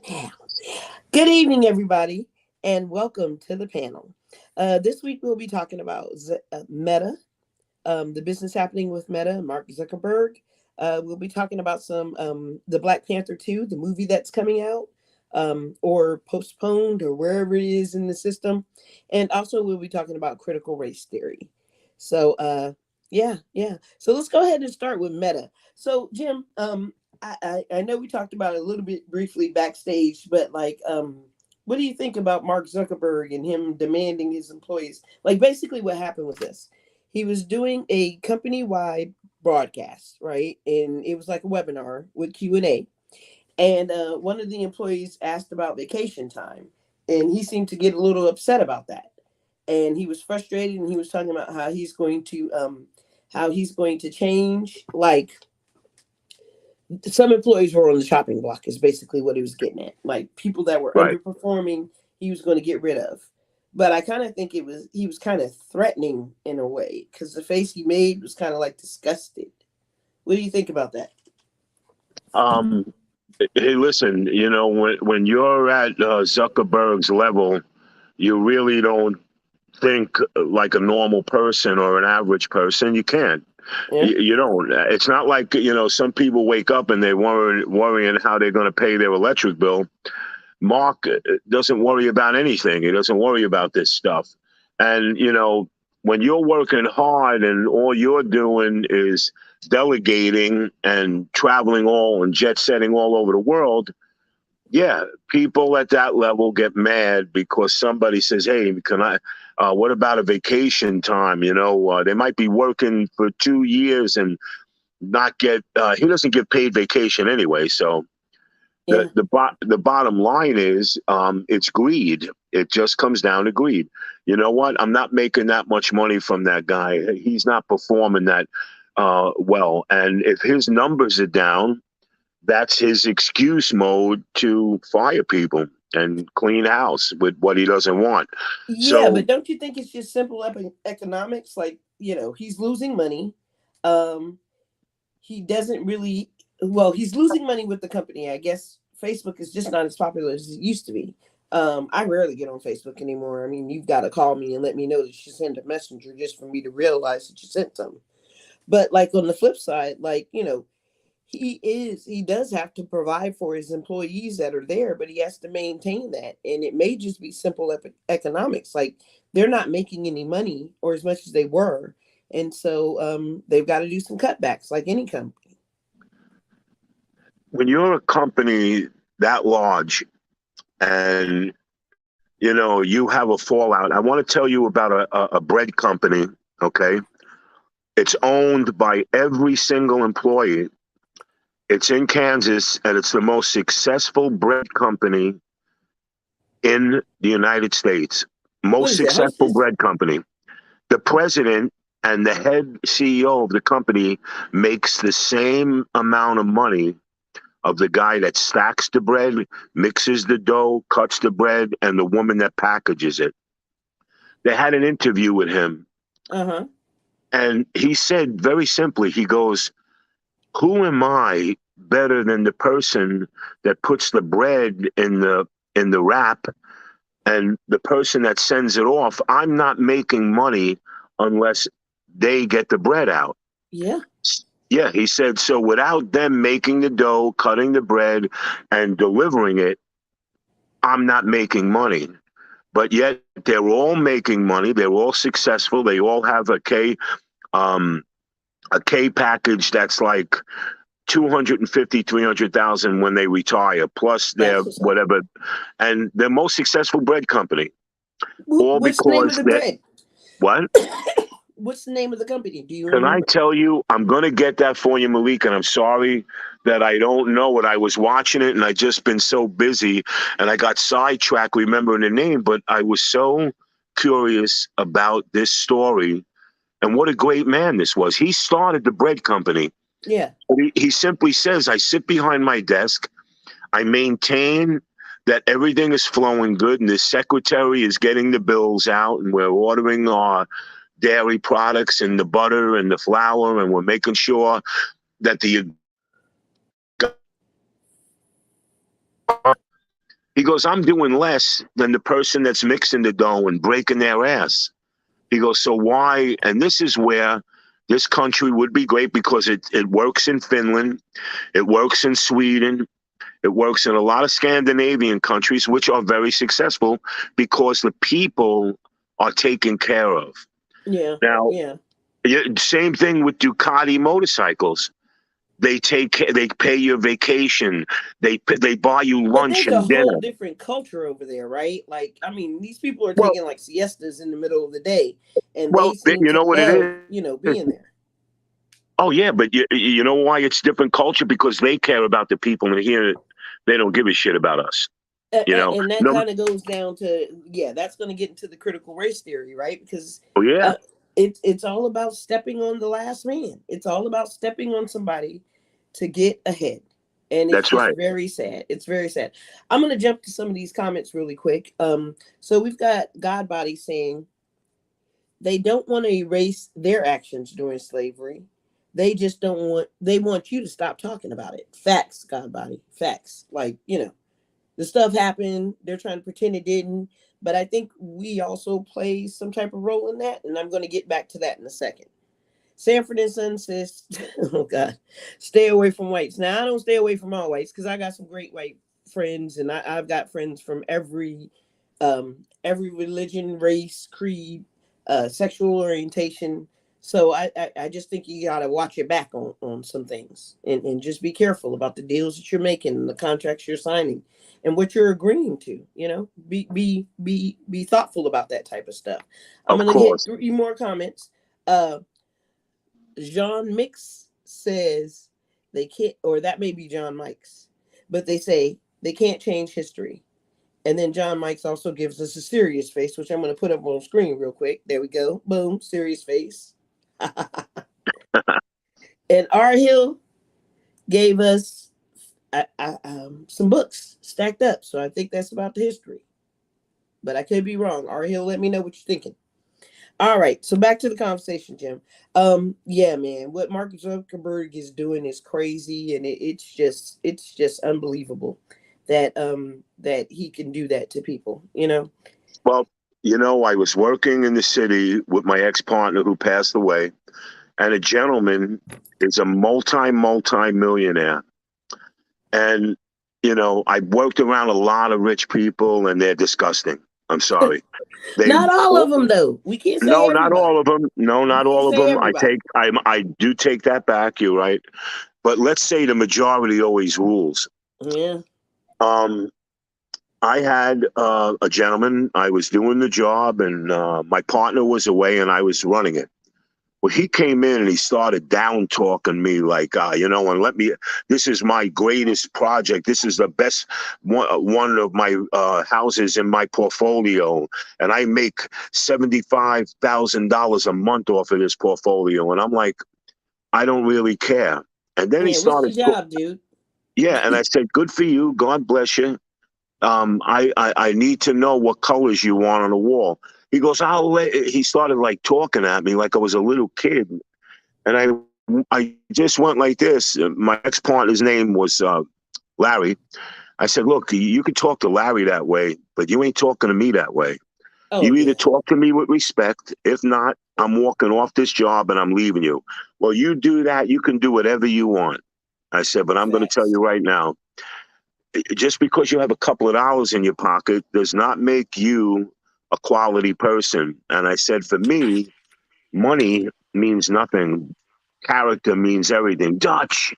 Now, good evening, everybody, and welcome to the panel. This week we'll be talking about Meta, the business happening with Meta, Mark Zuckerberg. We'll be talking about some the Black Panther 2, the movie that's coming out, or postponed, or wherever it is in the system, and also we'll be talking about critical race theory. So, yeah. So let's go ahead and start with Meta. So, Jim, I know we talked about it a little bit briefly backstage, but what do you think about Mark Zuckerberg and him demanding his employees? Like, basically, what happened with this? He was doing a company wide broadcast, right? And it was like a webinar with Q&A. And one of the employees asked about vacation time, and he seemed to get a little upset about that. And he was frustrated, and he was talking about how he's going to change, like, some employees were on the chopping block is basically what he was getting at. Like, people that were Right. underperforming, he was going to get rid of. But I kind of think he was kind of threatening in a way, because the face he made was kind of like disgusted. What do you think about that? Um, hey, listen, when you're at Zuckerberg's level, you really don't think like a normal person or an average person. You can't. Yeah, You don't. It's not like, some people wake up and they're worrying how they're going to pay their electric bill. Mark doesn't worry about anything. He doesn't worry about this stuff. And, when you're working hard and all you're doing is delegating and traveling all and jet setting all over the world, yeah, people at that level get mad because somebody says, "Hey, can I? What about a vacation time?" They might be working for 2 years and not get. He doesn't get paid vacation anyway, so yeah, the bottom line is it's greed. It just comes down to greed. You know what? I'm not making that much money from that guy. He's not performing that well. And if his numbers are down, that's his excuse mode to fire people and clean house with what he doesn't want. yeah. So But don't you think it's just simple economics? Like, he's losing money. Um, he doesn't really. Well, he's losing money with the company. I guess Facebook is just not as popular as it used to be. I rarely get on Facebook anymore. I mean, you've got to call me and let me know that you sent a messenger just for me to realize that you sent something. But like, on the flip side, like, he does have to provide for his employees that are there, but he has to maintain that. And it may just be simple economics. Like, they're not making any money, or as much as they were. And so they've got to do some cutbacks like any company. when you're a company that large and you have a fallout, I want to tell you about a bread company. Okay, it's owned by every single employee. It's in Kansas, and it's the most successful bread company in the United States. What Most is it, successful Hostess? bread company. The president and the head CEO of the company makes the same amount of money of the guy that stacks the bread, mixes the dough, cuts the bread, and the woman that packages it. They had an interview with him, Uh-huh. and he said very simply, he goes, "Who am I better than the person that puts the bread in the wrap and the person that sends it off? I'm not making money unless they get the bread out." Yeah. Yeah, he said, so without them making the dough, cutting the bread, and delivering it, I'm not making money. But yet they're all making money. They're all successful. They all have um, a K package that's like 250, 300,000 when they retire, plus their That's what's up. whatever. And the most successful bread company, all What's the name of because the that, bread? what? What's the name of the company? Do you Can I remember? tell you, I'm going to get that for you, Malik, and I'm sorry that I don't know it. I was watching it and I just been so busy and I got sidetracked remembering the name, but I was so curious about this story and what a great man this was. He started the bread company. Yeah. He simply says, I sit behind my desk, I maintain that everything is flowing good and the secretary is getting the bills out and we're ordering our dairy products and the butter and the flour, and we're making sure that the He goes, I'm doing less than the person that's mixing the dough and breaking their ass. He goes, so why? And this is where this country would be great, because it works in Finland, it works in Sweden, it works in a lot of Scandinavian countries, which are very successful because the people are taken care of. Yeah. Now, Yeah. same thing with Ducati motorcycles. They pay your vacation. They buy you But lunch there's a and dinner. whole different culture over there, right? Like, I mean, these people are Well, taking like siestas in the middle of the day, and they well, seem you to know what it love, is? being there. Oh yeah, but you know why it's different culture? Because they care about the people, and here they don't give a shit about us. You know, And that no, kind of goes down to, yeah, that's going to get into the critical race theory, right? Because oh yeah, it's all about stepping on the last man. It's all about stepping on somebody to get ahead. And it's that's just right. very sad. It's very sad. I'm going to jump to some of these comments really quick. So we've got Godbody saying they don't want to erase their actions during slavery. They just they want you to stop talking about it. Facts, Godbody. Facts. Like, the stuff happened. They're trying to pretend it didn't. But I think we also play some type of role in that. And I'm going to get back to that in a second. Sanford and Son says, oh God, stay away from whites. Now, I don't stay away from all whites because I got some great white friends. And I've got friends from every religion, race, creed, sexual orientation. So I just think you got to watch your back on some things and just be careful about the deals that you're making and the contracts you're signing and what you're agreeing to. Be thoughtful about that type of stuff. I'm Of gonna hit course. 3 more comments. John Mix says they can't, or that may be John Mikes, but they say they can't change history. And then John Mikes also gives us a serious face, which I'm going to put up on screen real quick. There we go. Boom, serious face. And R. Hill gave us some books stacked up. So I think that's about the history. But I could be wrong. R. Hill, let me know what you're thinking. All right. So back to the conversation, Jim. Yeah, man. What Mark Zuckerberg is doing is crazy. And it's just unbelievable that he can do that to people, Well, I was working in the city with my ex-partner who passed away, and a gentleman is a multi-millionaire. And, I worked around a lot of rich people, and they're disgusting. I'm sorry. Not all of them, though. We can't say No, everybody. not all of them. No, We not can't all of say them. everybody. I do take that back. You're right. But let's say the majority always rules. Yeah. I had a gentleman. I was doing the job, and my partner was away, and I was running it. Well, he came in and he started down talking me like, this is my greatest project. This is the best one of my houses in my portfolio. And I make $75,000 a month off of this portfolio. And I'm like, I don't really care. And then he Yeah, what's started, your job, dude? yeah. And I said, good for you. God bless you. I need to know what colors you want on the wall. He goes, he started like talking at me like I was a little kid. And I just went like this. My ex-partner's name was Larry. I said, look, you can talk to Larry that way, but you ain't talking to me that way. Oh, You either yeah. talk to me with respect. If not, I'm walking off this job and I'm leaving you. Well, you do that. You can do whatever you want. I said, but I'm going to tell Facts. you right now, just because you have a couple of dollars in your pocket does not make you a quality person. And I said, for me, money means nothing. Character means everything. Dutch,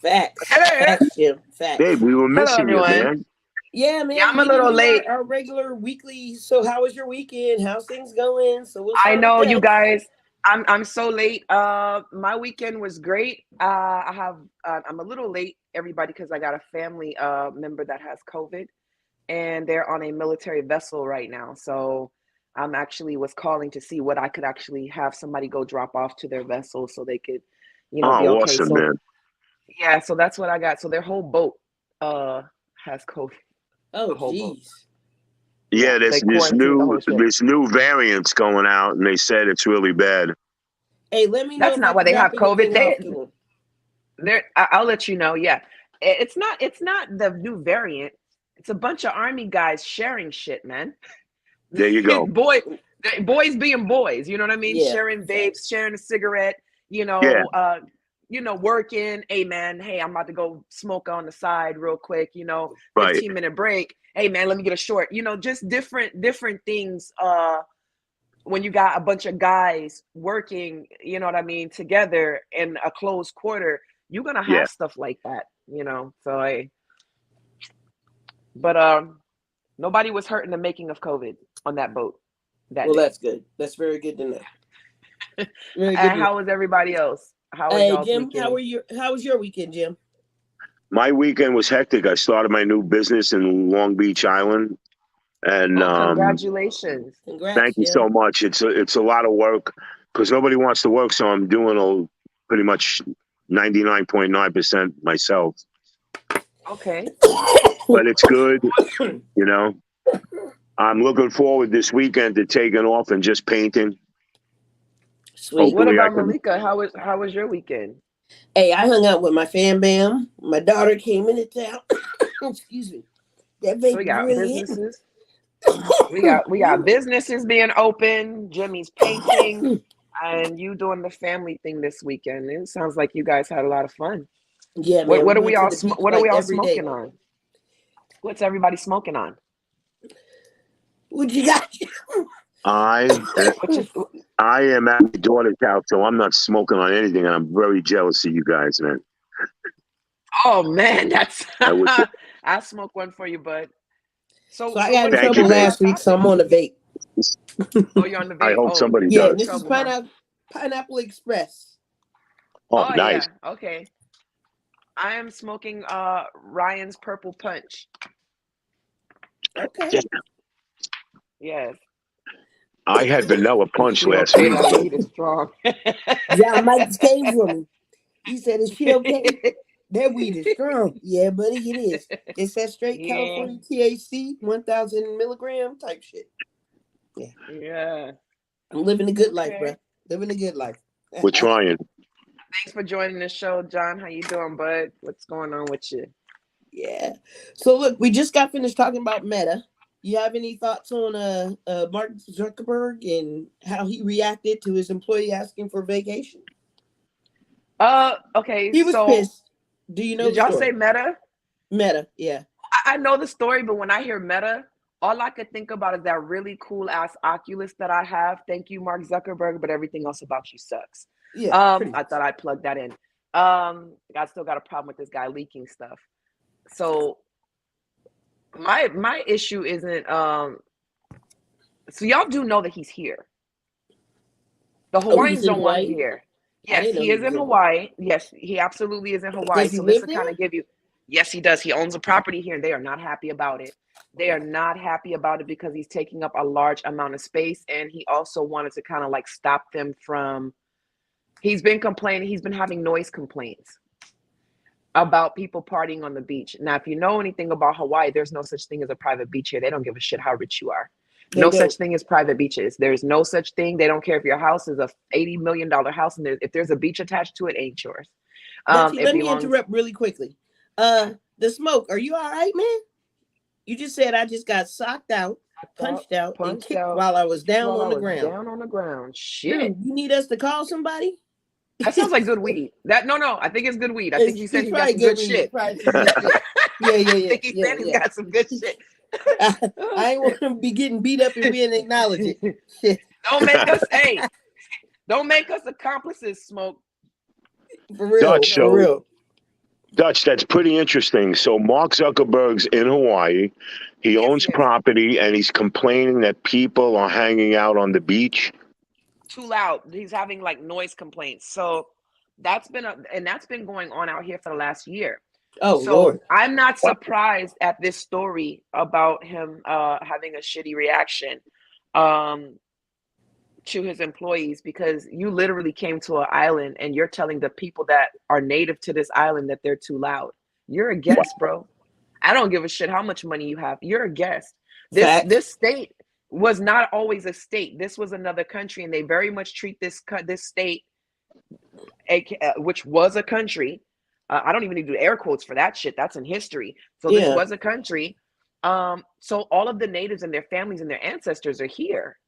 Facts. Hello. Facts, Jim. Facts. babe, we were Hello, missing you, everyone. man. Yeah, man. Yeah, I'm a We didn't little do late. our regular weekly. So how was your weekend? How's things going? So we'll I start know with you that. guys. I'm so late. My weekend was great. I'm a little late, everybody, because I got a family member that has COVID, and they're on a military vessel right now. So I'm actually was calling to see what I could actually have somebody go drop off to their vessel so they could, be Oh, okay. awesome, So man. yeah, so that's what I got. So their whole boat has COVID. Oh, The whole boat. geez. Yeah, They quarantined the whole ship. there's new variants going out, and they said it's really bad. Hey, let me know That's if I not why can they drop have COVID. anything off to them. I'll let you know. Yeah, it's not the new variant. It's a bunch of army guys sharing shit, man. There you go. Boys being boys, you know what I mean? Yeah. Sharing vapes, sharing a cigarette, Yeah. Working. Hey man, hey, I'm about to go smoke on the side real quick, Right. 15-minute break. Hey man, let me get a short, just different things. When you got a bunch of guys working, you know what I mean, together in a closed quarter, you're gonna have Yeah. stuff like that, so but nobody was hurt in the making of COVID on that boat that Well, day. that's good. That's very good to know. Very good. And how was everybody else? How was y'all's Jim, weekend? how was your weekend, Jim? My weekend was hectic. I started my new business in Long Beach Island, and Congratulations. Congrats, thank you Jim. so much. It's a lot of work because nobody wants to work, so I'm doing pretty much 99.9% myself. Okay. But it's good, I'm looking forward this weekend to taking off and just painting. Sweet. What Hopefully about Malika? How was your weekend? Hey, I hung out with my fam bam. My daughter came into town. Excuse me. That vape We got really hit me. businesses. We got businesses being open. Jimmy's painting, and you doing the family thing this weekend. It sounds like you guys had a lot of fun. Yeah, man. What are went we to all? the beach What are we like all every day. smoking on? What's everybody smoking on? What you got? I am at my daughter's house, so I'm not smoking on anything, and I'm very jealous of you guys, man. Oh man, that's I I'll smoke one for you, bud. So I got in Thank trouble you, last week, so I'm on the vape. Oh, you're on the vape. I hope somebody Yeah, does. this is Pineapple Express. Oh, nice. Yeah. Okay. I am smoking Ryan's Purple Punch. Okay. Yeah. Yes. I had vanilla punch She last okay, week. that weed is strong. John Mike came for me. He said, "Is she okay? That weed is strong." Yeah, buddy, it is. It's that straight Yeah. California THC, 1,000 milligram type shit. Yeah. Yeah. I'm living a good life, Okay. bro. Living a good life. We're trying. Thanks for joining the show, John. How you doing, bud? What's going on with you? Yeah. So look, we just got finished talking about Meta. You have any thoughts on Mark Zuckerberg and how he reacted to his employee asking for vacation? Okay. He was pissed. Do you know? Did y'all say Meta? Meta, yeah. I know the story, but when I hear Meta, all I could think about is that really cool ass Oculus that I have. Thank you, Mark Zuckerberg, but everything else about you sucks. Yeah. I thought I'd plug that in. I still got a problem with this guy leaking stuff. So my issue isn't so y'all do know that he's here. The Hawaiians don't want him here. Yes, he is in Hawaii. Yes, he absolutely is in Hawaii. Does he so this live will kind of give you. Yes, he does. He owns a property here, and they are not happy about it. They are not happy about it because he's taking up a large amount of space, and he also wanted to kind of like stop them from. He's been complaining. He's been having noise complaints about people partying on the beach. Now, if you know anything about Hawaii, there's no such thing as a private beach here. They don't give a shit how rich you are. No such thing as private beaches. There's no such thing. They don't care if your house is a $80 million house and if there's a beach attached to it, ain't yours. Let me interrupt really quickly. The smoke, are you all right, man? You just said I just got socked out, punched out, and kicked while I was down on the ground. Down on the ground. Shit. Dude, you need us to call somebody? That sounds like good weed. No, I think it's good weed. I think he said he got some good shit. Yeah. I think he said he's got some good shit. I ain't want to be getting beat up and we didn't acknowledge it. Shit. Don't make us accomplices, Smoke. For real. For real. Dutch, that's pretty interesting. So Mark Zuckerberg's in Hawaii. He owns property and he's complaining that people are hanging out on the beach. Too loud. He's having like noise complaints. So that's been going on out here for the last year. Oh, so Lord. I'm not surprised at this story about him having a shitty reaction to his employees, because you literally came to an island and you're telling the people that are native to this island that they're too loud. You're a guest, bro. I don't give a shit how much money you have. You're a guest. This state was not always a state. This was another country, and they very much treat this state, which was a country. I don't even need to do air quotes for that shit. That's in history. So this was a country. So all of the natives and their families and their ancestors are here.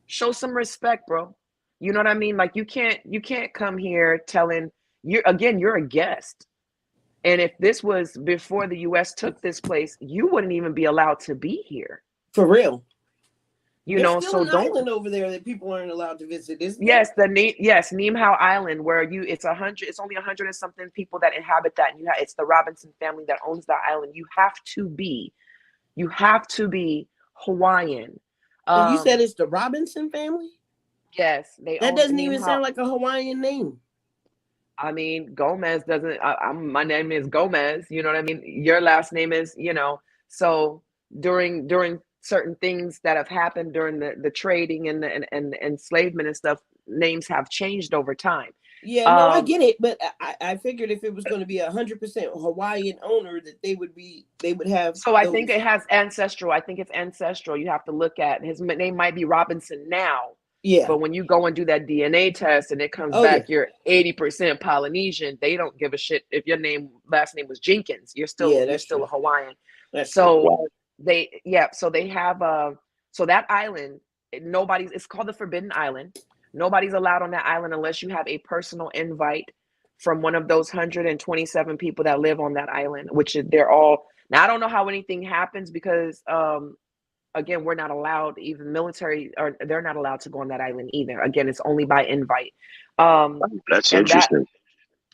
Show some respect, bro. You know what I mean? Like you can't come here telling you're a guest. And if this was before the US took this place, you wouldn't even be allowed to be here. For real. You There's know, still so an island over there that people aren't allowed to visit, isn't there? Yes, Neem Howe Island, where it's only 100 and something people that inhabit that, and it's the Robinson family that owns that island. You have to be Hawaiian. And you said it's the Robinson family? Yes, they That own doesn't Neem even Howe. sound like a Hawaiian name. I mean, Gomez doesn't. My name is Gomez. You know what I mean? Your last name is, So during certain things that have happened during the trading and the enslavement and stuff, names have changed over time. Yeah, no, I get it, but I figured if it was going to be 100% Hawaiian owner, that they would have. So I think it has ancestral. I think it's ancestral. You have to look at his name might be Robinson now. Yeah. But when you go and do that DNA test and it comes back, you're 80% Polynesian. They don't give a shit if your last name was Jenkins. You're still a Hawaiian. So they have so that island. It's called the Forbidden Island. Nobody's allowed on that island unless you have a personal invite from one of those 127 people that live on that island, which they're all. Now I don't know how anything happens because again, we're not allowed, even military, or they're not allowed to go on that island either. Again, it's only by invite. That's interesting.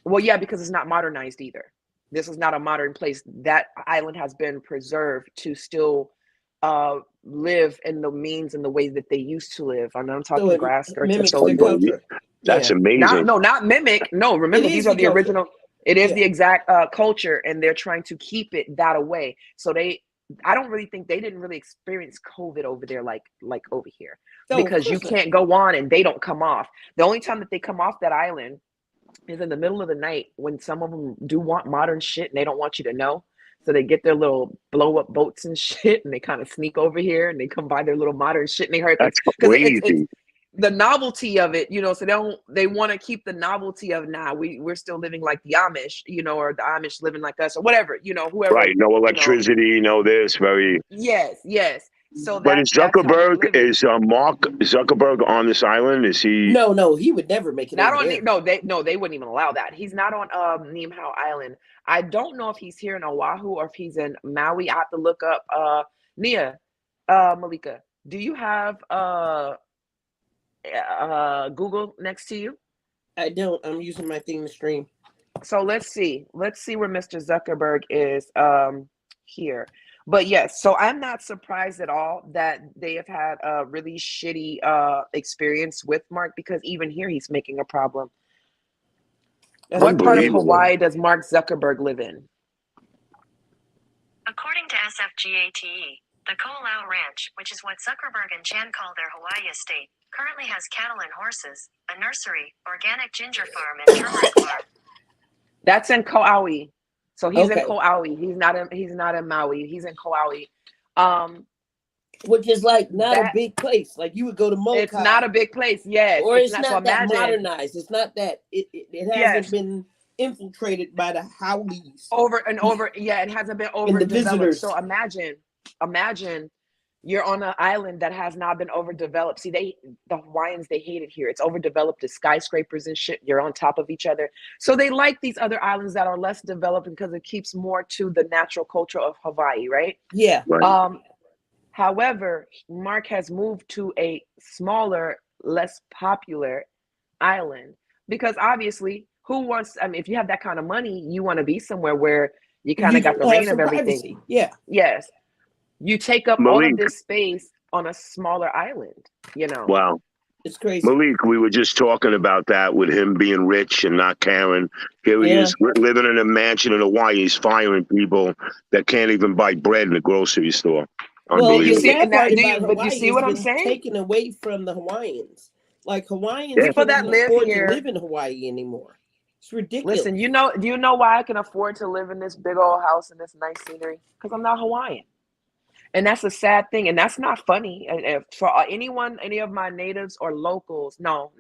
Because it's not modernized either. This is not a modern place. That island has been preserved to still live in the means and the ways that they used to live. I'm talking grass skirts and so forth. That's amazing. Not mimic. No, remember, these are the original. It is the exact culture, and they're trying to keep it that away. So I don't really think they didn't really experience COVID over there like over here, because you can't go on and they don't come off. The only time that they come off that island is in the middle of the night when some of them do want modern shit and they don't want you to know. So they get their little blow up boats and shit and they kind of sneak over here and they come by their little modern shit and they hurt. That's crazy. It's the novelty of it, so they want to keep the novelty of we're still living like the Amish, or the Amish living like us or whatever, whoever. Right. No electricity, this very. Yes. So but is Mark Zuckerberg on this island? Is he? No, he would never make it. They wouldn't even allow that. He's not on Neem Howe Island. I don't know if he's here in Oahu or if he's in Maui. I have to look up. Nia, Malika, do you have Google next to you? I don't. I'm using my thing to stream. So let's see where Mr. Zuckerberg is here. But yes, so I'm not surprised at all that they have had a really shitty experience with Mark, because even here he's making a problem. What part of Hawaii does Mark Zuckerberg live in? According to SFGATE, the Ko'olau Ranch, which is what Zuckerberg and Chan call their Hawaii estate, currently has cattle and horses, a nursery, organic ginger farm, and turmeric farm. That's in Kauai. So he's in Kauai. He's not in Maui. He's in Kauai. Which is not a big place. Like you would go to Molokai. It's not a big place, yes. Or it's not that modernized. It's not that it hasn't been infiltrated by the Howleys. It hasn't been overdeveloped. So imagine you're on an island that has not been overdeveloped. See, the Hawaiians, they hate it here. It's overdeveloped. The skyscrapers and shit. You're on top of each other. So they like these other islands that are less developed because it keeps more to the natural culture of Hawaii, right? Yeah. Right. However, Mark has moved to a smaller, less popular island because obviously, if you have that kind of money, you want to be somewhere where you kind of got the reign of everything. Privacy. Yeah. Yes. You take up all of this space on a smaller island, Wow. It's crazy. Malik, we were just talking about that with him being rich and not caring. Here he is living in a mansion in Hawaii. He's firing people that can't even buy bread in the grocery store. Well, you see what I'm saying? Taken away from the Hawaiians. Like Hawaiians, people that live here live in Hawaii anymore. It's ridiculous. Listen, do you know why I can afford to live in this big old house and this nice scenery? Because I'm not Hawaiian. And that's a sad thing, and that's not funny. And for anyone, any of my natives or locals, no,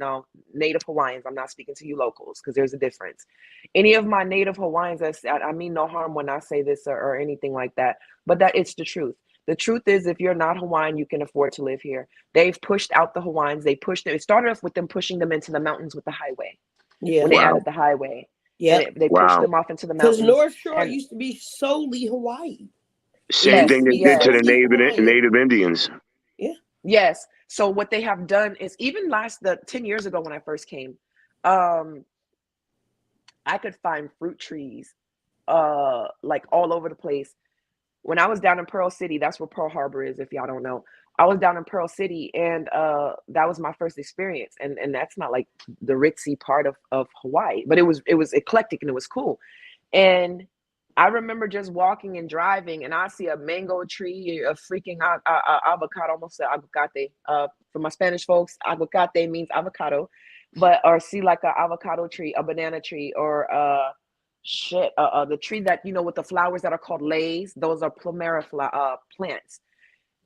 Native Hawaiians, I'm not speaking to you locals because there's a difference. Any of my Native Hawaiians, I mean no harm when I say this or anything like that, but that it's the truth. The truth is, if you're not Hawaiian, you can afford to live here. They've pushed out the Hawaiians. They pushed them. It started off with them pushing them into the mountains with the highway. Yeah. When they Wow. added the highway, Yeah. they pushed Wow. them off into the Because mountains. North Shore and- used to be solely Hawaii. Same Yes, thing they yes. did to the Yes. Native Indians. Yes. So what they have done is, even 10 years ago when I first came, I could find fruit trees like all over the place. When I was down in Pearl City, that's where Pearl Harbor is, if y'all don't know. I was down in Pearl City, and that was my first experience. And that's not like the ritzy part of Hawaii, but it was eclectic and it was cool. And I remember just walking and driving, and I see a mango tree, a freaking avocado, almost an aguacate. For my Spanish folks, aguacate means avocado, or see like an avocado tree, a banana tree, or the tree that, with the flowers that are called leis. Those are plumera plants.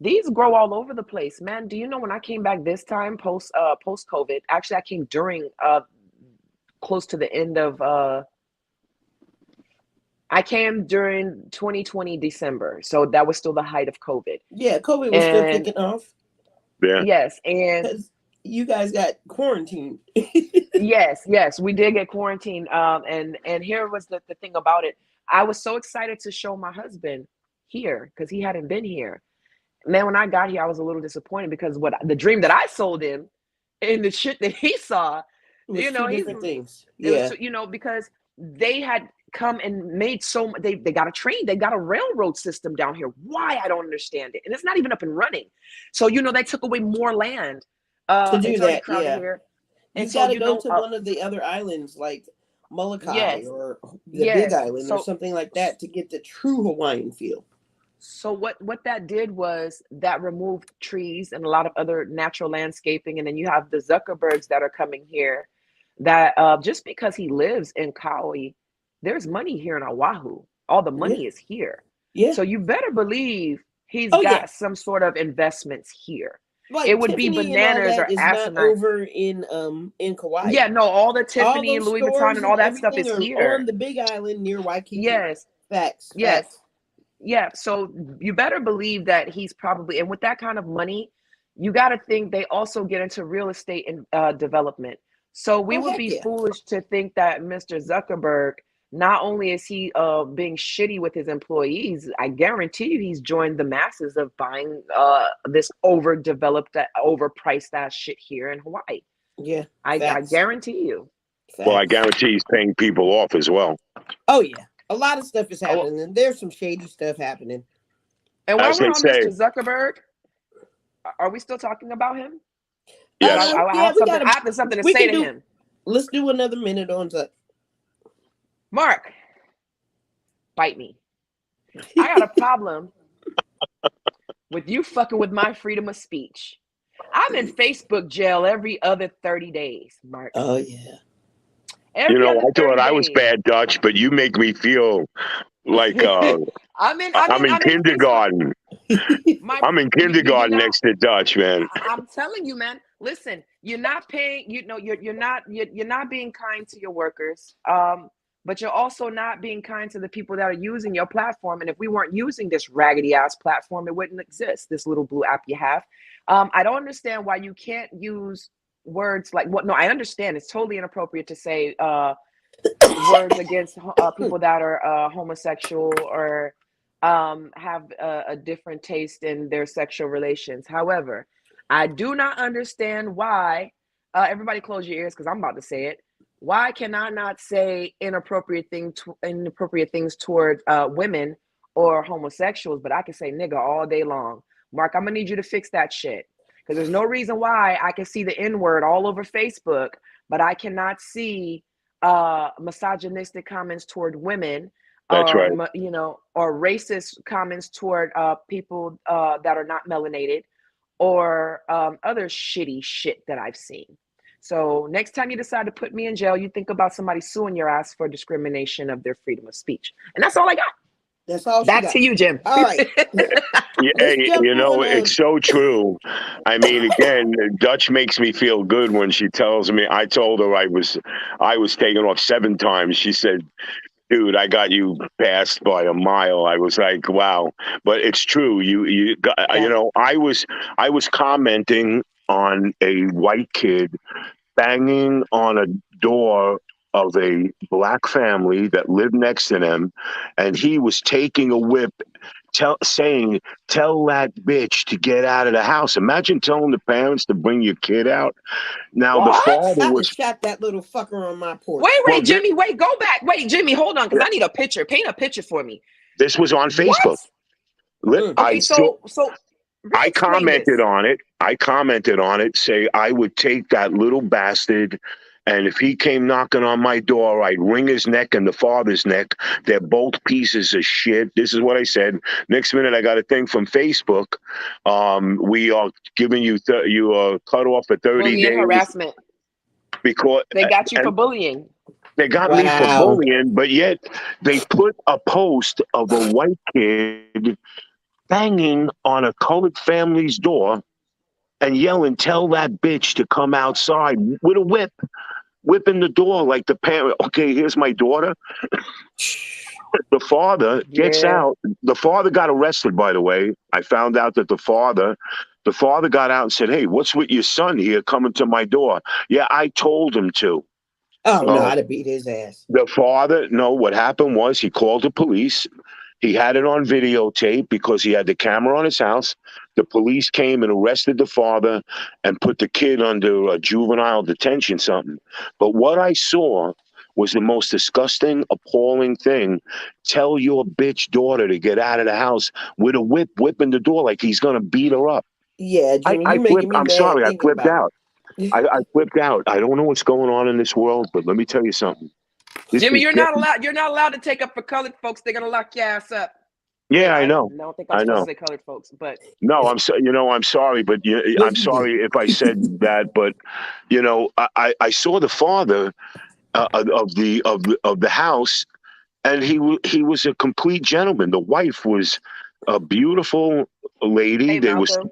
These grow all over the place, man. Do you know when I came back this time post COVID? Actually, I came during close to the end of. I came during 2020 December, so that was still the height of COVID. Yeah, COVID was still kicking off. Yeah. Yes, and Because you guys got quarantined. yes, we did get quarantined. And here was the thing about it. I was so excited to show my husband here because he hadn't been here. Man, when I got here, I was a little disappointed because the dream that I sold him and the shit that he saw, It was two different things. it Yeah. was, because they had come and made they got a train, they got a railroad system down here. Why? I don't understand it. And it's not even up and running. So, they took away more land To do it's already that, crowded yeah. here. You And got so, to go to one of the other islands like Molokai Yes. or the Yes. Big Island or So- something like that to get the true Hawaiian feel. So what that did was that removed trees and a lot of other natural landscaping. And then you have the Zuckerbergs that are coming here that just because he lives in Kauai, there's money here in Oahu. All the money is here. Yeah. So you better believe he's Oh, got yeah. some sort of investments here. Like it would be Tiffany bananas and all or that is asinine. not over in Kauai. Yeah, no, all the All Tiffany and those Louis Vuitton stores and all that stuff everything is are here. on the Big Island near Waikiki. Yes. Facts. Yes. Facts. Yeah, so you better believe that he's probably, and with that kind of money, you got to think they also get into real estate and development. So we Oh, would heck be yeah. foolish to think that Mr. Zuckerberg, not only is he being shitty with his employees, I guarantee you he's joined the masses of buying this overdeveloped, overpriced ass shit here in Hawaii. Yeah. I Facts. guarantee you. Well, I Facts. guarantee he's paying people off as well. Oh yeah. A lot of stuff is happening. And there's some shady stuff happening. And while As we're they on say. Mr. Zuckerberg, are we still talking about him? Yes. I Yeah, have something to we say can to do- him. Let's do another minute on Zuck. Mark, bite me. I got a problem with you fucking with my freedom of speech. I'm in Facebook jail every other 30 days, Mark. Oh yeah. Every other I thought 30 I was days. bad Dutch, but you make me feel like I'm in kindergarten. My- I'm in kindergarten you're not- next to Dutch, man. I'm telling you, man. Listen, you're not paying. You're not being kind to your workers. But you're also not being kind to the people that are using your platform. And if we weren't using this raggedy ass platform, it wouldn't exist. This little blue app you have. I don't understand why you can't use words like what? No, I understand. It's totally inappropriate to say words against people that are homosexual or have a different taste in their sexual relations. Towever, I do not understand why. Everybody close your ears because I'm about to say it. Why can I not say inappropriate things toward women or homosexuals, but I can say nigga all day long? Mark, I'm gonna need you to fix that shit because there's no reason why I can see the N-word all over Facebook, but I cannot see misogynistic comments toward women. That's right. Or racist comments toward people that are not melanated, or other shitty shit that I've seen. So next time you decide to put me in jail, you think about somebody suing your ass for discrimination of their freedom of speech. And that's all I got. That's all she Back got. to you, Jim. All right. Yeah, Let's jump on, it's so true. I mean, again, Dutch makes me feel good when she tells me. I told her I was taken off 7 times. She said, "Dude, I got you passed by a mile." I was like, "Wow!" But it's true. I was commenting on a white kid banging on a door of a black family that lived next to them, and he was taking a whip, saying, "Tell that bitch to get out of the house." Imagine telling the parents to bring your kid out. Now the What? father I'd have was shot that little fucker on my porch. Wait, well. Jimmy, wait, go back. Wait, Jimmy, hold on, because I need a picture. Paint a picture for me. This was on Facebook. What? Okay, so I re-explain this. commented on it. Say I would take that little bastard, and if he came knocking on my door, I'd wring his neck and the father's neck. They're both pieces of shit. This is what I said. Next minute, I got a thing from Facebook. We are giving you you are cut off for 30 Bullying days harassment. because They got you and for bullying. they got me for Wow. bullying, but yet they put a post of a white kid banging on a colored family's door and yelling, "Tell that bitch to come outside," with a whip, whipping the door like the parent. Okay, here's my daughter. The father gets Yeah. out. The father got arrested, by the way. I found out that the father got out and said, "Hey, what's with your son here coming to my door?" Yeah, I told him to. Oh no, Oh. I'd have beat his ass. The father, no, what happened was he called the police. He had it on videotape because he had the camera on his house. The police came and arrested the father and put the kid under a juvenile detention something. But what I saw was the most disgusting, appalling thing. Tell your bitch daughter to get out of the house with a whip, whipping the door like he's going to beat her up. Yeah, Jimmy, I you're making flipped. me I'm mad sorry, I thinking flipped about out. it. I flipped out. I don't know what's going on in this world, but let me tell you something. This Jimmy, is you're not allowed to take up for colored folks. They're gonna lock your ass up. Yeah, Wait, I know. I don't think I'm I supposed know. to say colored folks, but No, I'm sorry, but Yes, I'm you sorry if I said that. But I saw the father of the house, and he was a complete gentleman. The wife was a beautiful lady. hey, They Malcolm.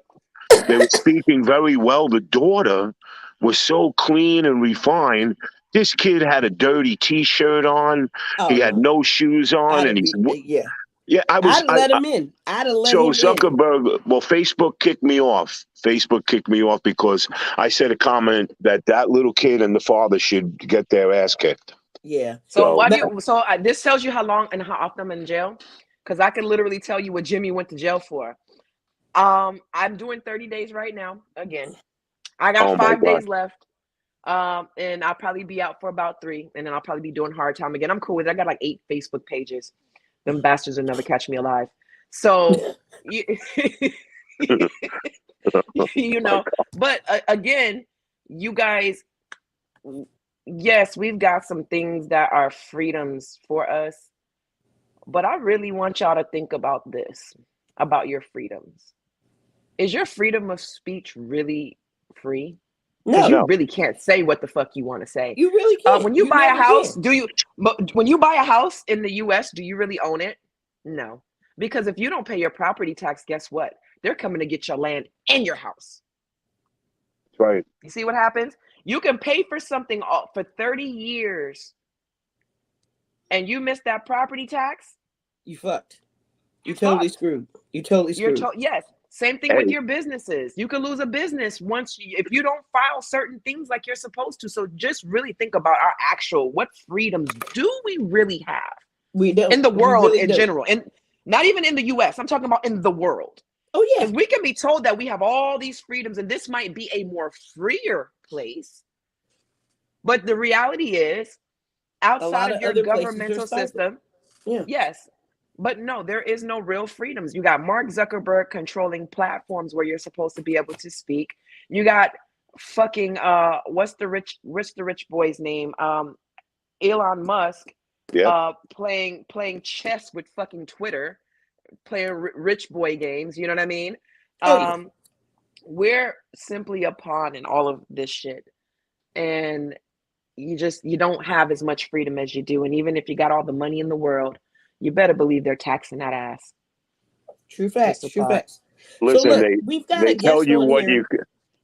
were speaking very well. The daughter was so clean and refined. This kid had a dirty T-shirt on. Oh He had no, no shoes on, I'd and have beat. Yeah, yeah. I'd have let him in. I'd have let So him in. Zuckerberg, well, Facebook kicked me off. Facebook kicked me off because I said a comment that little kid and the father should get their ass kicked. Yeah. So So this tells you how long and how often I'm in jail, because I can literally tell you what Jimmy went to jail for. I'm doing 30 days right now. Again, I got oh my 5 God. days left. And I'll probably be out for about 3, and then I'll probably be doing hard time again. I'm cool with it. I got like 8 Facebook pages. Them bastards will never catch me alive. So you, you know, but again, you guys, yes, we've got some things that are freedoms for us, but I really want y'all to think about this, about your freedoms. Is your freedom of speech really free? Because No, you really can't say what the fuck you want to say. you really can't. When you buy a never house, can. when you buy a house in the US, do you really own it? No. Because if you don't pay your property tax, guess what? They're coming to get your land and your house. Right. You see what happens? You can pay for something for 30 years and you miss that property tax. You fucked. You You're totally fucked. screwed. You totally screwed. Yes. Same thing with your businesses. You can lose a business if you don't file certain things like you're supposed to. So just really think about what freedoms do we really have? We don't. In the world really in don't. general. And not even in the US. I'm talking about in the world. Oh yeah. Because we can be told that we have all these freedoms and this might be a more freer place. But the reality is, outside of your governmental system, yeah. Yes. But no, there is no real freedoms. You got Mark Zuckerberg controlling platforms where you're supposed to be able to speak. You got fucking what's the rich boy's name? Elon Musk playing chess with fucking Twitter, playing rich boy games, you know what I mean? We're simply a pawn in all of this shit. And you don't have as much freedom as you do. And even if you got all the money in the world, you better believe they're taxing that ass. True facts. Crystal True Pod. facts. So Listen, look, we've got a they tell guest you on what here.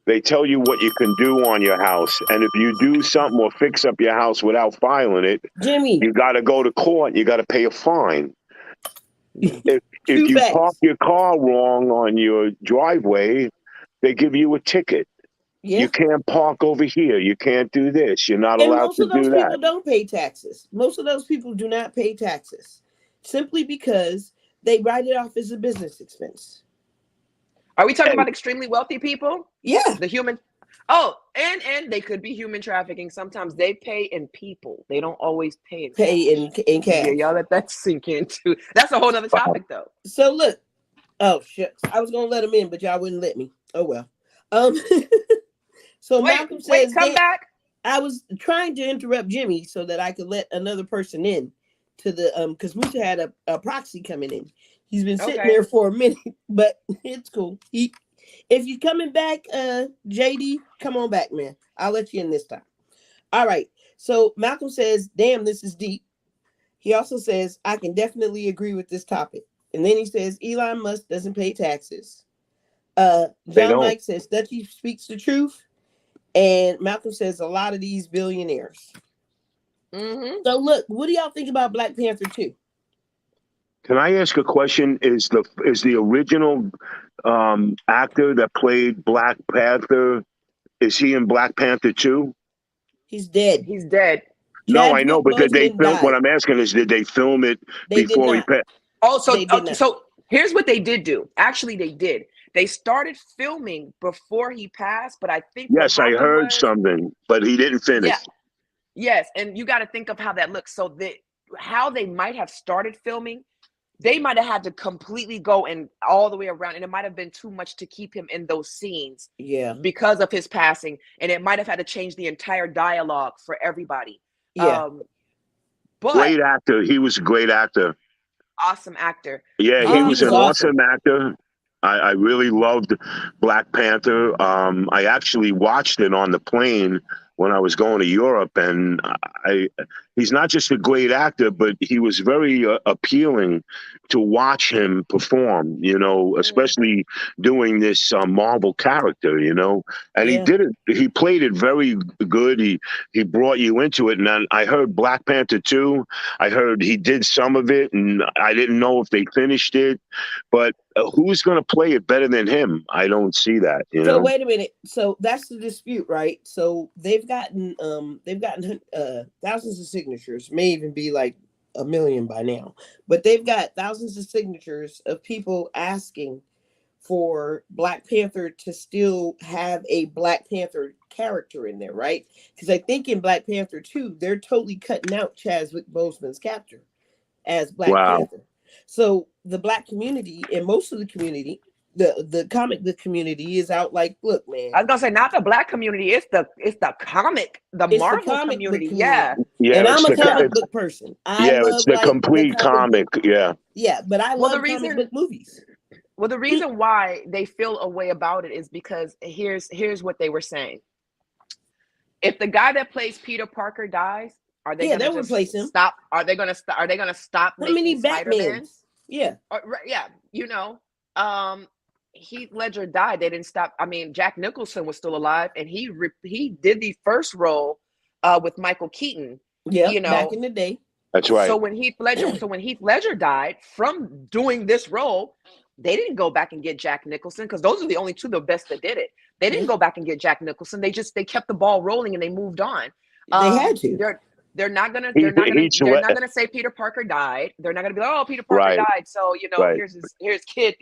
they tell you what you can do on your house, and if you do something or fix up your house without filing it, Jimmy, you got to go to court. You got to pay a fine. If true you park facts. your car wrong on your driveway, they give you a ticket. Yeah. You can't park over here. You can't do this. You're not And allowed most to of those do people that. don't pay taxes. Most of those people do not pay taxes simply because they write it off as a business expense. Are we talking Hey. about extremely wealthy people? Yeah. The human. Oh, and they could be human trafficking. Sometimes they pay in people. They don't always pay in cash. In cash. Yeah, y'all let that sink in too. That's a whole other topic though. So look. Oh shit. I was gonna let him in, but y'all wouldn't let me. Oh well. So Malcolm says come back. I was trying to interrupt Jimmy so that I could let another person in to the because we had a proxy coming in. He's been sitting there for a minute, but it's cool. If you're coming back, JD, come on back, man. I'll let you in this time. All right. So Malcolm says, damn, this is deep. He also says, I can definitely agree with this topic. And then he says, Elon Musk doesn't pay taxes. John Mike says, Dutchie speaks the truth. And Malcolm says, a lot of these billionaires. Mm-hmm. So look, what do y'all think about Black Panther 2? Can I ask a question? Is the original actor that played Black Panther, is he in Black Panther 2? He's dead. He's dead. No, I know, but did they Boseman film? died. What I'm asking is, did they film it before he passed? Oh, so here's what they did do. Actually, they did. They started filming before he passed, but I think Yes, I heard something, but he didn't finish. Yeah. Yes, and you got to think of how that looks. So how they might have started filming, they might have had to completely go and all the way around, and it might have been too much to keep him in those scenes. Yeah. Because of his passing, and it might have had to change the entire dialogue for everybody. Yeah. But great actor. He was a great actor. Awesome actor. Yeah, he was an awesome actor. I really loved Black Panther. I actually watched it on the plane when I was going to Europe, and he's not just a great actor, but he was very appealing to watch him perform, you know, especially doing this Marvel character, you know, and he did it. He played it very good. He brought you into it. And then I heard Black Panther 2. I heard he did some of it, and I didn't know if they finished it, but who's going to play it better than him? I don't see that, you know? So wait a minute. So that's the dispute, right? So they've gotten thousands of signatures, may even be like 1 million by now, but they've got thousands of signatures of people asking for Black Panther to still have a Black Panther character in there, right? Because I think in Black Panther 2, they're totally cutting out Chadwick Boseman's character as Black Panther. So the Black community and most of the community, the comic book community is out like, look, man. I was gonna say not the Black community, it's the comic, the Marvel community. Yeah. And I'm a comic book person. It's the complete comic. Yeah. Yeah, but I love comic book movies. Well, the reason why they feel a way about it is because here's what they were saying. If the guy that plays Peter Parker dies, are they they'll replace him? Stop. Are they gonna stop? Are they gonna stop? How many Batmans? Yeah. Yeah. You know, Heath Ledger died. They didn't stop. I mean, Jack Nicholson was still alive, and he did the first role with Michael Keaton. Yeah, you know, back in the day. That's right. So when Heath Ledger died from doing this role, they didn't go back and get Jack Nicholson, because those are the only two the best that did it. They didn't go back and get Jack Nicholson. They kept the ball rolling and they moved on. They had to. They're not gonna say Peter Parker died. They're not gonna be like, oh, Peter Parker died. So here's kid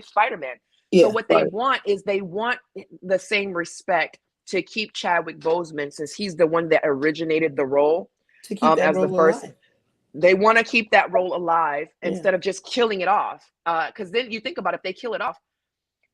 Spider-Man. Yeah, so what they want is they want the same respect to keep Chadwick Boseman, since he's the one that originated the role, to keep that role alive. They want to keep that role alive instead of just killing it off. Because then you think about it, if they kill it off,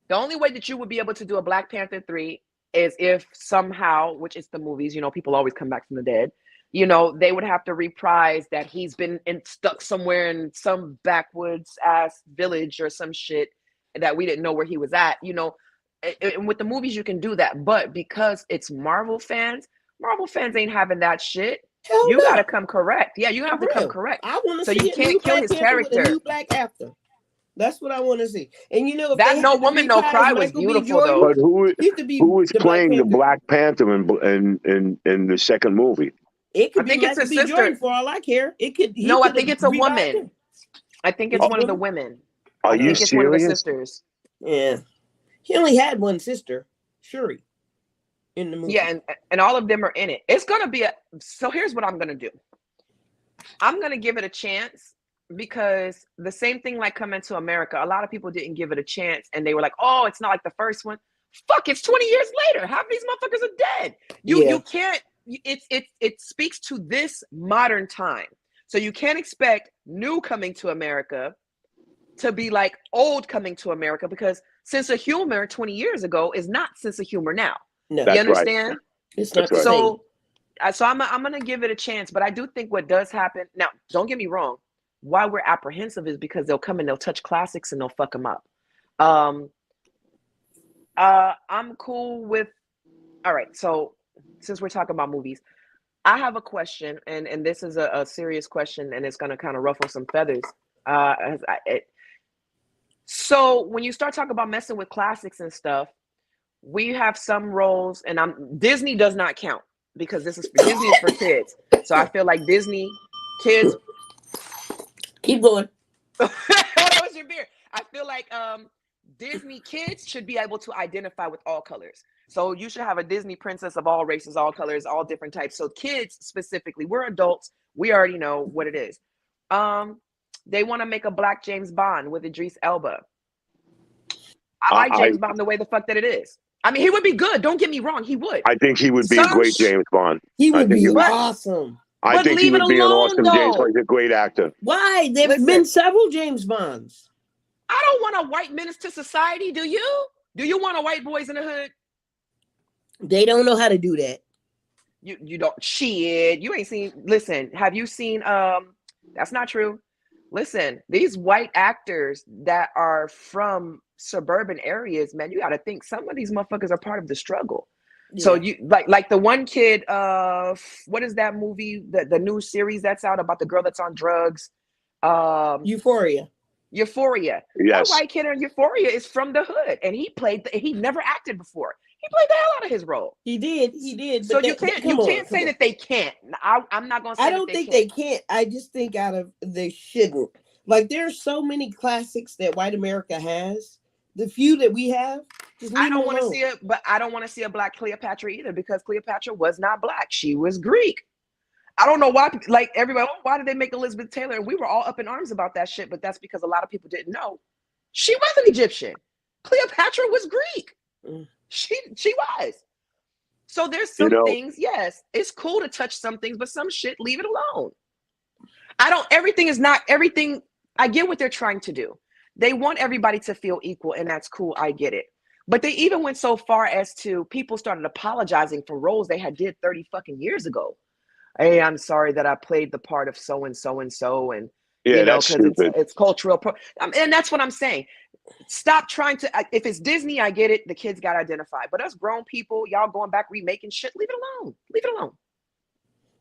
the only way that you would be able to do a Black Panther 3 is if somehow, which is the movies, you know, people always come back from the dead. You know, they would have to reprise that he's been stuck somewhere in some backwoods ass village or some shit that we didn't know where he was at. You know, and with the movies you can do that, but because it's Marvel fans ain't having that shit. Hell You no. gotta come correct. Yeah, you have For to come real. correct. I want to So see you a new can't kill Black his Panther with a character. new black actor. That's what I want to see. And you know, if That they No had to Woman No recast Cry was Michael B. beautiful Jordan, though. But he could be who is the Black playing the Panther. Black Panther in the second movie? It I could be think it's Michael his B. Jordan sister. for all I care. It could. He No, I could think have it's a revived woman. him. I think it's It's one of the women? women. Are I you think it's one of the serious? sisters. Yeah. He only had one sister, Shuri, in the movie. Yeah, and all of them are in it. It's gonna be so here's what I'm gonna do. I'm gonna give it a chance because the same thing like Coming to America, a lot of people didn't give it a chance and they were like, oh, it's not like the first one. Fuck, it's 20 years later. Half these motherfuckers are dead. You can't, it speaks to this modern time. So you can't expect new Coming to America to be like old Coming to America because sense of humor 20 years ago is not sense of humor now. No, That's You understand? right. it's not That's the right. same. So I'm gonna give it a chance, but I do think what does happen now. Don't get me wrong. Why we're apprehensive is because they'll come and they'll touch classics and they'll fuck them up. I'm cool with. All right. So since we're talking about movies, I have a question, and this is a serious question, and it's gonna kind of ruffle some feathers. So when you start talking about messing with classics and stuff, we have some roles, and Disney does not count because Disney is for kids. So I feel like Disney kids. Keep going. That was your beer. I feel like Disney kids should be able to identify with all colors. So you should have a Disney princess of all races, all colors, all different types. So kids specifically, we're adults. We already know what it is. They want to make a Black James Bond with Idris Elba. I like James Bond the way the fuck that it is. I mean, he would be good. Don't get me wrong. He would. I think he would be a great James Bond. He would be awesome. I think he would be an awesome James Bond. He's a great actor. Why? There have been several James Bonds. I don't want a white menace to society. Do you? Do you want a white boys in the hood? They don't know how to do that. You don't. Shit. You ain't seen. Listen. Have you seen? That's not true. Listen. These white actors that are from suburban areas, man, you got to think some of these motherfuckers are part of the struggle. Yeah. So you like the one kid. What is that movie? The new series that's out about the girl that's on drugs. Euphoria. Euphoria. Yes. That white kid in Euphoria is from the hood, and he never acted before. He played the hell out of his role. He did. So you can't say that they can't. I'm not gonna say. I don't think they can't. I just think they shouldn't. Like there's so many classics that white America has. The few that we have, I don't want to see it, but I don't want to see a Black Cleopatra either because Cleopatra was not Black. She was Greek. I don't know why, like everybody, why did they make Elizabeth Taylor? And we were all up in arms about that shit, but that's because a lot of people didn't know. She wasn't Egyptian. Cleopatra was Greek. She was. So there's some things, yes, it's cool to touch some things, but some shit, leave it alone. Everything is not everything. I get what they're trying to do. They want everybody to feel equal, and that's cool. I get it. But they even went so far as to people started apologizing for roles they had did 30 fucking years ago. Hey, I'm sorry that I played the part of so and so and so, and that's stupid. It's cultural. And that's what I'm saying. Stop trying to. If it's Disney, I get it. The kids got to identify. But us grown people, y'all going back remaking shit. Leave it alone. Leave it alone.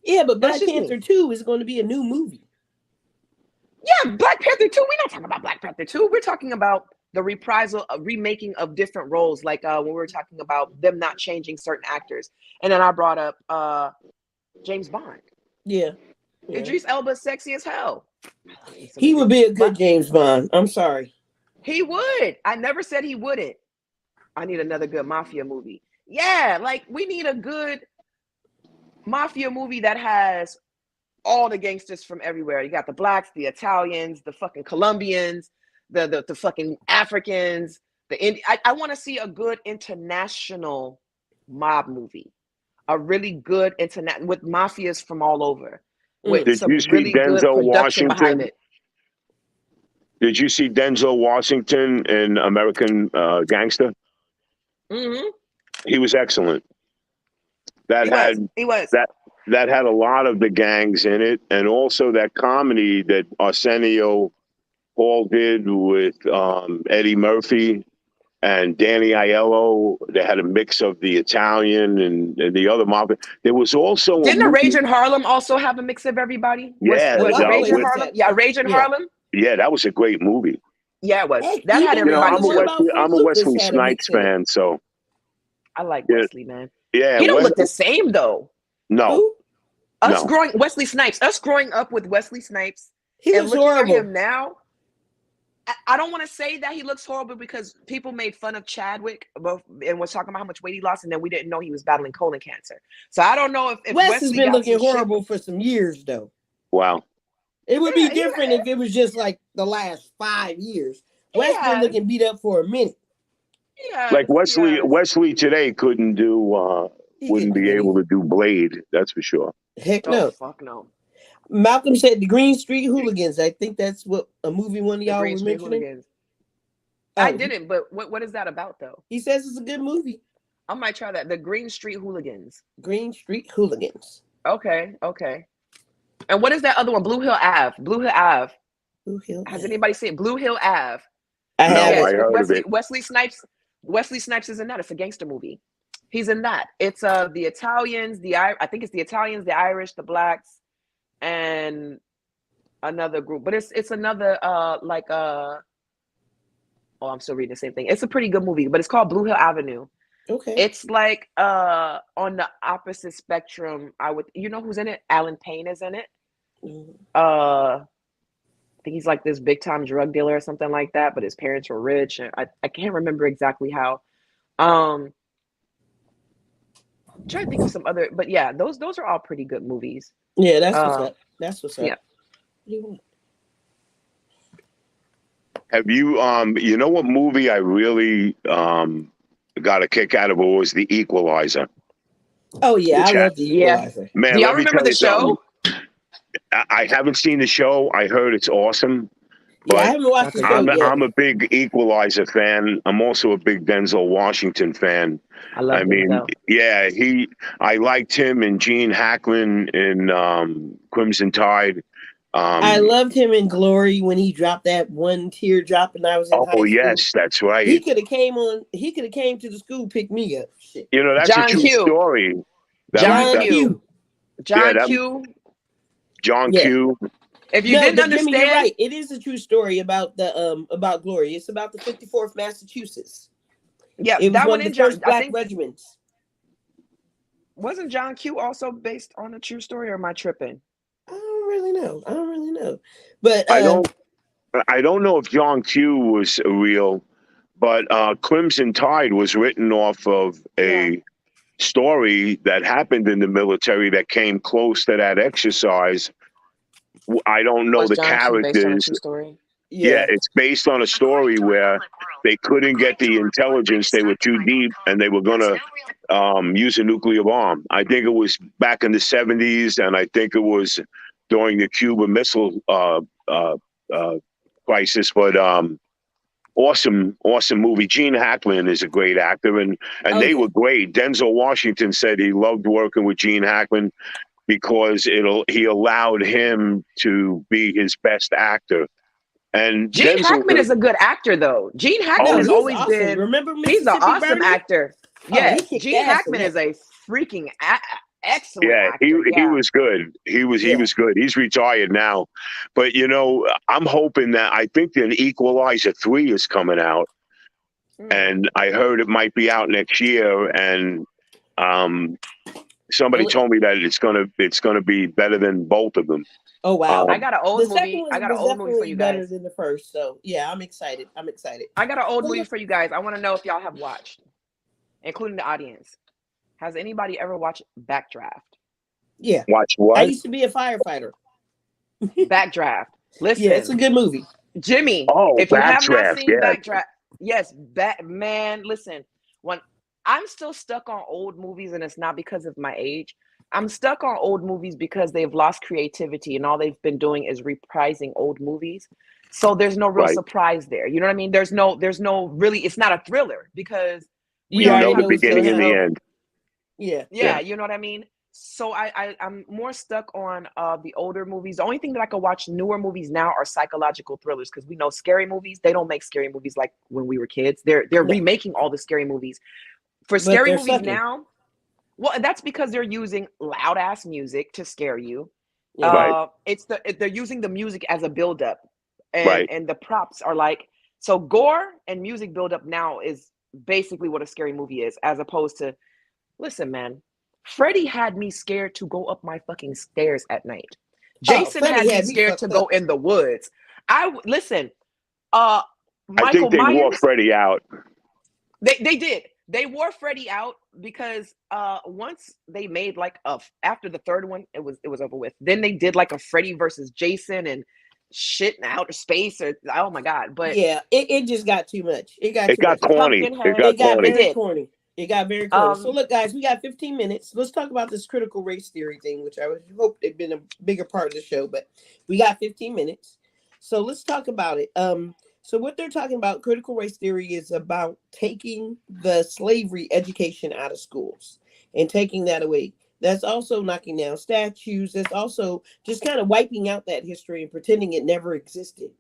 Yeah, but Black Panther 2 is going to be a new movie. Yeah, Black Panther 2. We're not talking about Black Panther 2. We're talking about the reprisal, remaking of different roles. Like when we were talking about them not changing certain actors, and then I brought up James Bond. Yeah. Idris Elba's sexy as hell. He would be a good James Bond. I'm sorry. He would. I never said he wouldn't. I need another good mafia movie. Yeah, like we need a good mafia movie that has all the gangsters from everywhere. You got the blacks, the Italians, the fucking Colombians, the fucking Africans, I want to see a good international mob movie. A really good internet with mafias from all over. With Did you see really Denzel Washington? Did you see Denzel Washington in American Gangster? Mm-hmm. He was excellent. He was. That had a lot of the gangs in it, and also that comedy that Arsenio Hall did with Eddie Murphy and Danny Aiello. They had a mix of the Italian and the other mafia. There was also a Didn't the movie, Rage in Harlem also have a mix of everybody? Yeah, Was lot of Rage in places Harlem? had- Yeah, Rage in yeah. Harlem. yeah, that was a great movie. Yeah, it was. Heck, That had even the everybody. I'm a one about Wesley, I'm a Footloose Wesley had a mix Snipes in it. fan, so I like yeah, Wesley, man. yeah. He don't look Wesley, the same though. no, Who? Us no. Wesley Snipes, us growing up with Wesley Snipes He and looks looking horrible. at him now, I don't want to say that he looks horrible because people made fun of Chadwick and was talking about how much weight he lost, and then we didn't know he was battling colon cancer. So I don't know if Wes Wesley has been got looking some shit- horrible for some years, though. Wow. It would Yeah, be different if it was just like the last 5 years. Wes been Yeah. looking beat up for a minute. Yeah, Like Wesley, yeah. Wesley today couldn't do, He wouldn't couldn't be do able to do Blade. That's for sure. Heck Oh no. fuck no. Malcolm said the Green Street Hooligans. I think that's what a movie one of The y'all Green were Street mentioning. Hooligans. I Oh, didn't, but what is that about though? He says it's a good movie. I might try that. The Green Street Hooligans. Green Street Hooligans. Okay. And what is that other one? Blue Hill Ave. Blue Hill Ave. Blue Hill. Has Ave. anybody seen Blue Hill Ave? I No, have Yeah, I it's it. with heard of it. Wesley Snipes. Wesley Snipes is in that. It's a gangster movie. He's in that. It's the Italians, I think it's the Italians, the Irish, the blacks, and another group. But it's another oh, I'm still reading the same thing. It's a pretty good movie, but it's called Blue Hill Avenue. Okay. It's like on the opposite spectrum. You know who's in it? Alan Payne is in it. Mhm. I think he's like this big time drug dealer or something like that, but his parents were rich. And I can't remember exactly how. I'm trying to think of some other, but yeah, those are all pretty good movies. Yeah, that's what's up. That's what's up. yeah. What do you want? Have you, you know what movie I really got a kick out of was The Equalizer. Oh yeah, I Which love the Yeah. Equalizer. Man, Do y'all let me remember tell the you something. show? I haven't seen the show. I heard it's awesome. Yeah, I But haven't watched the show I'm yet. a big Equalizer fan. I'm also a big Denzel Washington fan. I love I mean, Denzel. yeah, I liked him and Gene Hackman in Crimson Tide. I loved him in Glory when he dropped that one teardrop, and I was in high Oh school. yes, that's He right. could have came on. He could have came to the school, picked me up. Shit. You know, that's John a true Q. story. John that- Q. John that- Q. John Yeah. Q. If you No, didn't but Jimmy, understand, you're right. It is a true story about the about Glory. It's about the 54th Massachusetts. yeah, It was that one one of in the John. first I black think regiments. wasn't John Q also based on a true story, or am I tripping? I don't really know. But I don't know if John Q was real, but Crimson Tide was written off of a story that happened in the military that came close to that exercise. I don't know Was the John Q based on a characters. true story? Yeah, it's based on a story where they couldn't get the intelligence. They were too deep, and they were going to use a nuclear bomb. I think it was back in the 70s, and I think it was during the Cuban Missile crisis. But awesome movie. Gene Hackman is a great actor, and they were great. Denzel Washington said he loved working with Gene Hackman because he allowed him to be his best actor. And Gene Denzel, Hackman is a good actor, though. Gene Hackman Oh, has he's always awesome. been. Remember He's an Mississippi awesome Burning? actor. Oh, Yeah, he kicked Gene ass in Hackman that. is a freaking excellent yeah, actor. he was good. He was good. He's retired now, but you know, I'm hoping that I think an Equalizer 3 is coming out, and I heard it might be out next year. And somebody told me that it's gonna be better than both of them. Oh wow! I got an old The second movie. one I got an was old movie for definitely you better guys. than the first. So yeah, I'm excited. I got an old movie for you guys. I want to know if y'all have watched, including the audience. Has anybody ever watched Backdraft? Yeah, Watch I what? used to be a firefighter. Backdraft. Listen, Yeah, it's a good movie. Jimmy. Oh, If you have not Backdraft, seen yeah. Backdraft, yes, man. Listen, when I'm still stuck on old movies, and it's not because of my age. I'm stuck on old movies because they've lost creativity, and all they've been doing is reprising old movies. So there's no real Right. surprise there. You know what I mean? There's no really. It's not a thriller because You You already know the what's beginning gonna and the happen. end. Yeah. yeah, you know what I mean. So I'm more stuck on the older movies. The only thing that I can watch newer movies now are psychological thrillers, because we know scary movies, they don't make scary movies like when we were kids. They're No, remaking all the scary movies. For but scary they're movies sucking. now, well, that's because they're using loud ass music to scare you. Yeah. Right. They're using the music as a buildup, Right. and the props are like, so gore and music buildup now is basically what a scary movie is, as opposed to, listen, man, Freddy had me scared to go up my fucking stairs at night. Oh, Jason Freddie had me had me scared to fucked go up. in the woods. Listen, I Michael think they wore Myers, Freddy out. they did. They wore Freddy out because once they made like after the third one, it was over with. Then they did like a Freddy versus Jason and shit in outer space, or oh my god. But Yeah, it just got too much. It got It too got much. corny. It Pumpkinhead, got It got corny. it very did. corny. It got very corny. So Um, look, guys, we got 15 minutes. Let's talk about this critical race theory thing, which I would hope had been a bigger part of the show, but we got 15 minutes. So let's talk about it. So what they're talking about, critical race theory, is about taking the slavery education out of schools and taking that away. That's also knocking down statues. That's also just kind of wiping out that history and pretending it never existed.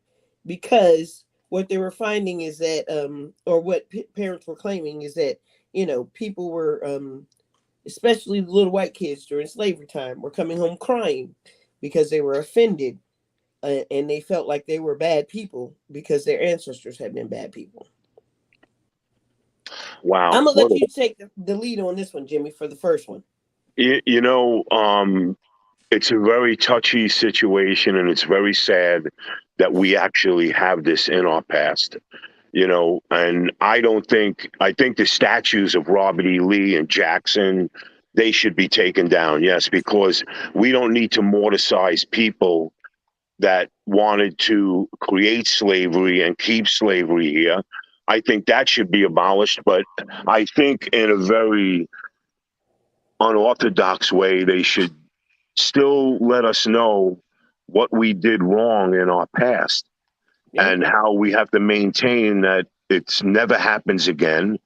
Because what they were finding is that, or what parents were claiming is that, people were, especially the little white kids during slavery time, were coming home crying because they were offended, and they felt like they were bad people because their ancestors had been bad people. Wow. I'm gonna What let you take the lead on this one, Jimmy, for the first one. you know, it's a very touchy situation, and it's very sad that we actually have this in our past. And I think the statues of Robert E. Lee and Jackson, they should be taken down. Yes, because we don't need to morticize people that wanted to create slavery and keep slavery here. I think that should be abolished, but I think in a very unorthodox way, they should still let us know what we did wrong in our past Yeah. and how we have to maintain that it's never happens again,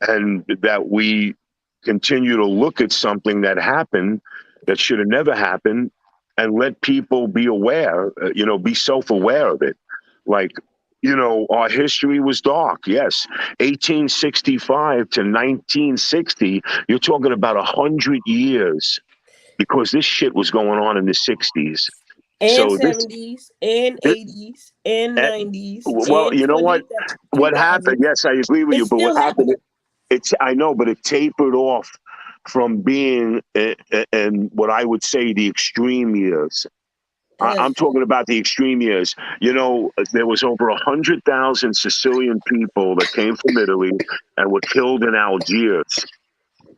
and that we continue to look at something that happened that should have never happened, and let people be aware, be self-aware of it. Like, our history was dark. Yes. 1865 to 1960, you're talking about 100 years, because this shit was going on in the 60s. And So this, 70s and this 80s and eh, 90s well, and you know what? 2000s. What happened? Yes, I agree with you. It's But what still happened? happening. I know, but it tapered off from being in what I would say the extreme years. I'm talking about the extreme years. There was over 100,000 Sicilian people that came from Italy and were killed in Algiers.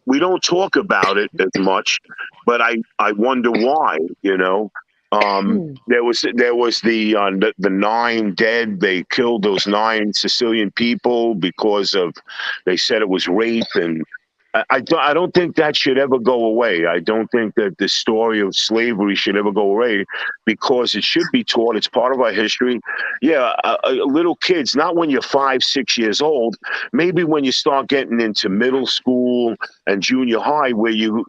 We don't talk about it as much, but I wonder why. There was the 9 dead. They killed those 9 Sicilian people because they said it was rape, and I don't think that should ever go away. I don't think that the story of slavery should ever go away, because it should be taught. It's part of our history. Yeah, little kids, not when you're 5, 6 years old, maybe when you start getting into middle school and junior high, where you're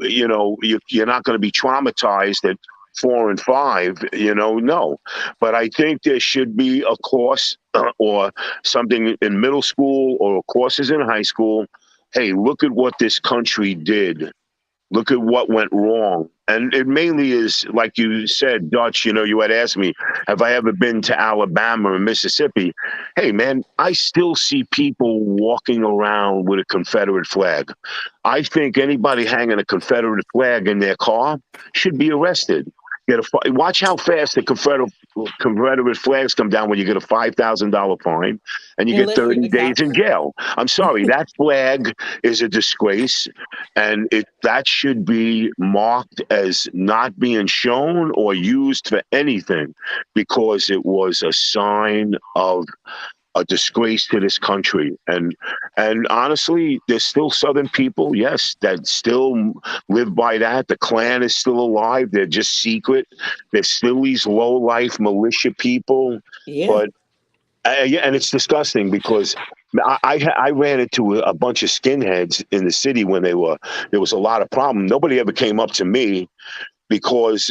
not going to be traumatized at 4 and 5, no. But I think there should be a course or something in middle school, or courses in high school. Hey, look at what this country did. Look at what went wrong. And it mainly is, like you said, Dutch, you had asked me, have I ever been to Alabama or Mississippi? Hey, man, I still see people walking around with a Confederate flag. I think anybody hanging a Confederate flag in their car should be arrested. Watch how fast the Confederate flags come down when you get a $5,000 fine and you Unless get you're 30 the days in cops. jail. I'm sorry, that flag is a disgrace, and that should be marked as not being shown or used for anything, because it was a sign of a disgrace to this country. And honestly, there's still Southern people, yes, that still live by that. The Klan is still alive. They're just secret. There's still these low-life militia people. Yeah. But yeah, and it's disgusting, because I ran into a bunch of skinheads in the city when there was a lot of problem. Nobody ever came up to me because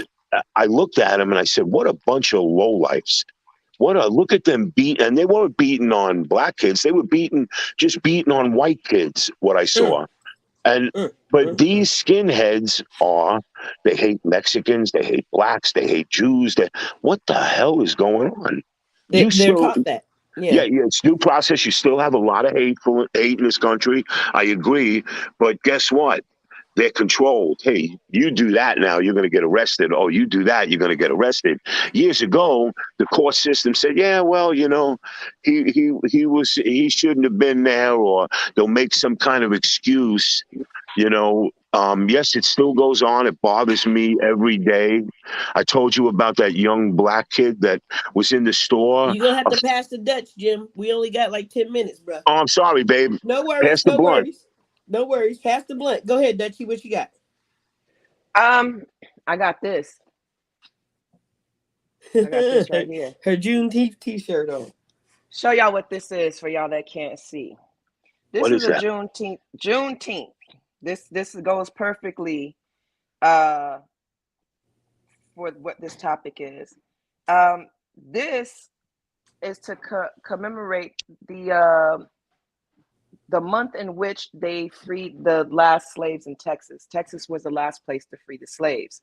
I looked at them and I said, "What a bunch of lowlifes! Look at them beat!" And they weren't beating on black kids; they were just beating on white kids. What I saw, but these skinheads they hate Mexicans, they hate blacks, they hate Jews. What the hell is going on? They're taught that. Yeah, it's due process. You still have a lot of hate in this country. I agree, but guess what? They're controlled. Hey, you do that now, you're going to get arrested. Oh, you do that, you're going to get arrested. Years ago, the court system said, "Yeah, well, he shouldn't have been there," or they'll make some kind of excuse. Yes, it still goes on. It bothers me every day. I told you about that young black kid that was in the store. You're going to have to pass the Dutch, Jim. We only got like 10 minutes, bro. Oh, I'm sorry, babe. No worries. Pass the blunt. No worries. Pass the blunt. Go ahead, Dutchie. What you got? I got this. I got this right here. Her Juneteenth t-shirt on. Show y'all what this is for y'all that can't see. This is a Juneteenth. This goes perfectly for what this topic is. This is to commemorate the month in which they freed the last slaves in Texas. Texas was the last place to free the slaves.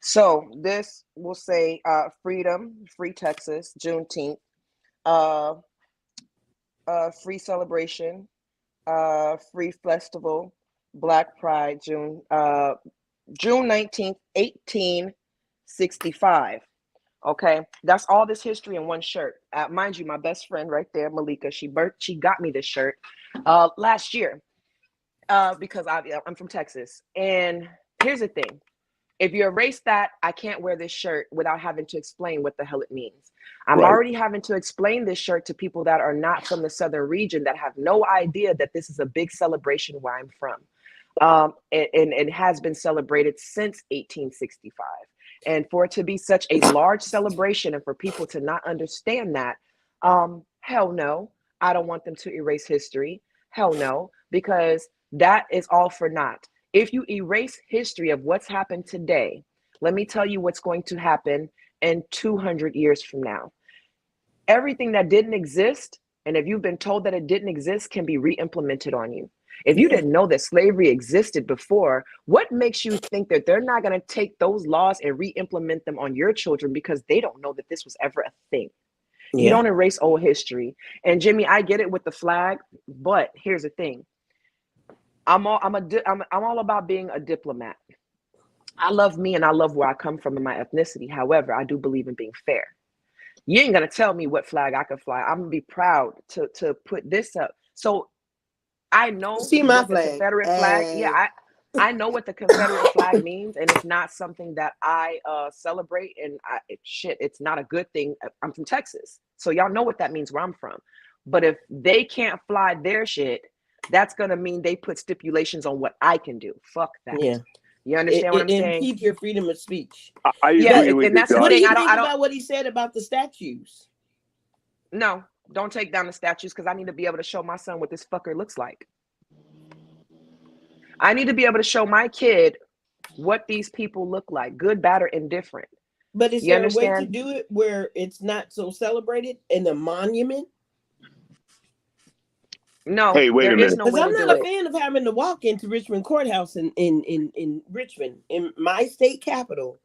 So this will say freedom, free Texas, Juneteenth, free celebration, free festival, Black Pride, June 19th, 1865. Okay, that's all this history in one shirt. Mind you, my best friend right there, Malika, she got me this shirt last year because I'm from Texas. And here's the thing. If you erase that, I can't wear this shirt without having to explain what the hell it means. I'm already having to explain this shirt to people that are not from the southern region that have no idea that this is a big celebration where I'm from. And it has been celebrated since 1865. And for it to be such a large celebration and for people to not understand that, hell no, I don't want them to erase history. Hell no, because that is all for naught. If you erase history of what's happened today, let me tell you what's going to happen in 200 years from now. Everything that didn't exist, and if you've been told that it didn't exist, can be re-implemented on you. If you didn't know that slavery existed before, what makes you think that they're not going to take those laws and re-implement them on your children because they don't know that this was ever a thing? Yeah. You don't erase old history. And Jimmy, I get it with the flag, but here's the thing. I'm all about being a diplomat. I love me and I love where I come from and my ethnicity. However, I do believe in being fair. You ain't gonna tell me what flag I can fly. I'm gonna be proud to put this up. So I know see my flag. The Confederate flag. Yeah, I know what the Confederate flag means, and it's not something that I celebrate. And it's not a good thing. I'm from Texas, so y'all know what that means where I'm from. But if they can't fly their shit, that's gonna mean they put stipulations on what I can do. Fuck that. Yeah. You understand what I'm saying? Keep your freedom of speech. I agree with and that's what the thing. I don't about what he said about the statues. No, don't take down the statues because I need to be able to show my son what this fucker looks like. I need to be able to show my kid what these people look like, good, bad, or indifferent. But is there a way to do it where it's not so celebrated in a monument? No, hey, wait a minute. Because I'm not a fan of having to walk into Richmond Courthouse in Richmond, in my state capital.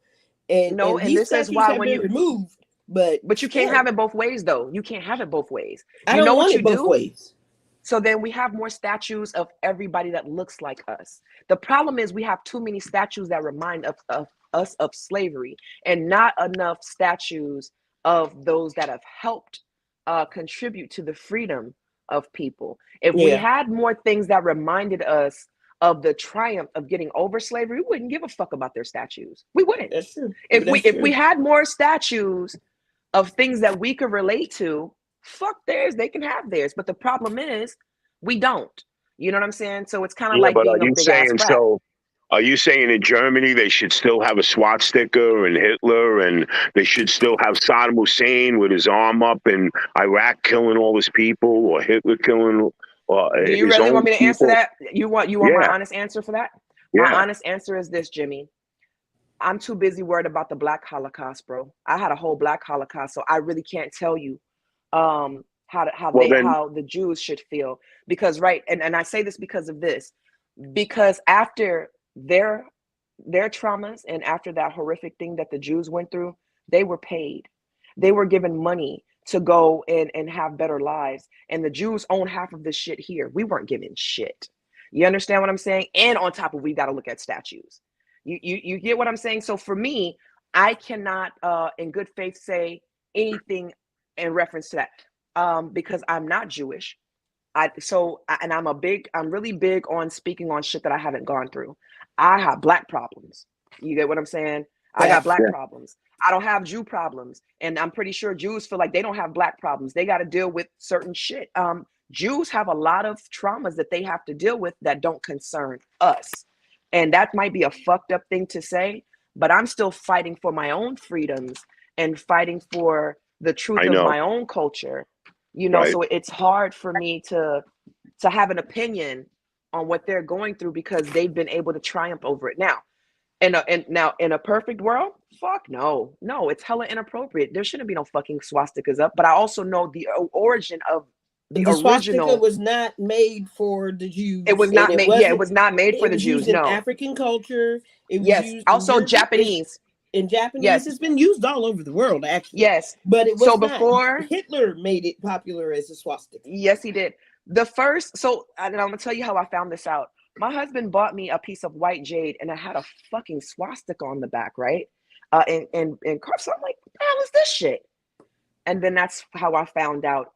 And this is why when you removed, but you can't have it both ways, though. You can't have it both ways. I don't want it both ways. So then we have more statues of everybody that looks like us. The problem is we have too many statues that remind us of slavery and not enough statues of those that have helped contribute to the freedom of people. If we had more things that reminded us of the triumph of getting over slavery, we wouldn't give a fuck about their statues. We wouldn't. That's true. If we had more statues of things that we could relate to, fuck theirs, they can have theirs. But the problem is we don't. You know what I'm saying? So it's kind of like being a big ass rat. Are you saying in Germany they should still have a swastika and Hitler, and they should still have Saddam Hussein with his arm up in Iraq killing all his people, or Hitler killing Do you his really own want me to answer people? that? You want my Yeah, honest answer for that? My yeah. honest answer is this, Jimmy. I'm too busy worried about the Black Holocaust, bro. I had a whole Black Holocaust, so I really can't tell you Well, then, how the Jews should feel, because and I say this because of this, because after their traumas and after that horrific thing that the Jews went through, they were paid. They were given money to go and have better lives. And the Jews own half of this shit here. We weren't given shit. You understand what I'm saying? And on top of, we got to look at statues. You get what I'm saying? So for me, I cannot in good faith say anything in reference to that, because I'm not Jewish. I'm really big on speaking on shit that I haven't gone through. I have Black problems. You get what I'm saying? I got Black yeah. problems. I don't have Jew problems. And I'm pretty sure Jews feel like they don't have Black problems. They got to deal with certain shit. Jews have a lot of traumas that they have to deal with that don't concern us. And that might be a fucked up thing to say, but I'm still fighting for my own freedoms and fighting for the truth I of know. my own culture. You know, Right. so it's hard for me to have an opinion on what they're going through because they've been able to triumph over it. Now, now in a perfect world, fuck no, it's hella inappropriate. There shouldn't be no fucking swastikas up. But I also know the origin of the swastika original. was not made for the Jews. It was not made. Yeah, it was not made for the Jews. Used in No. African culture. It was Yes. used Also in Japanese. In Japanese, Yes. It's been used all over the world, actually. Yes. But it was so not. before Hitler made it popular as a swastika. Yes, he did. And I'm gonna tell you how I found this out. My husband bought me a piece of white jade and it had a fucking swastika on the back, right? And so I'm like, what the hell is this shit? And then that's how I found out.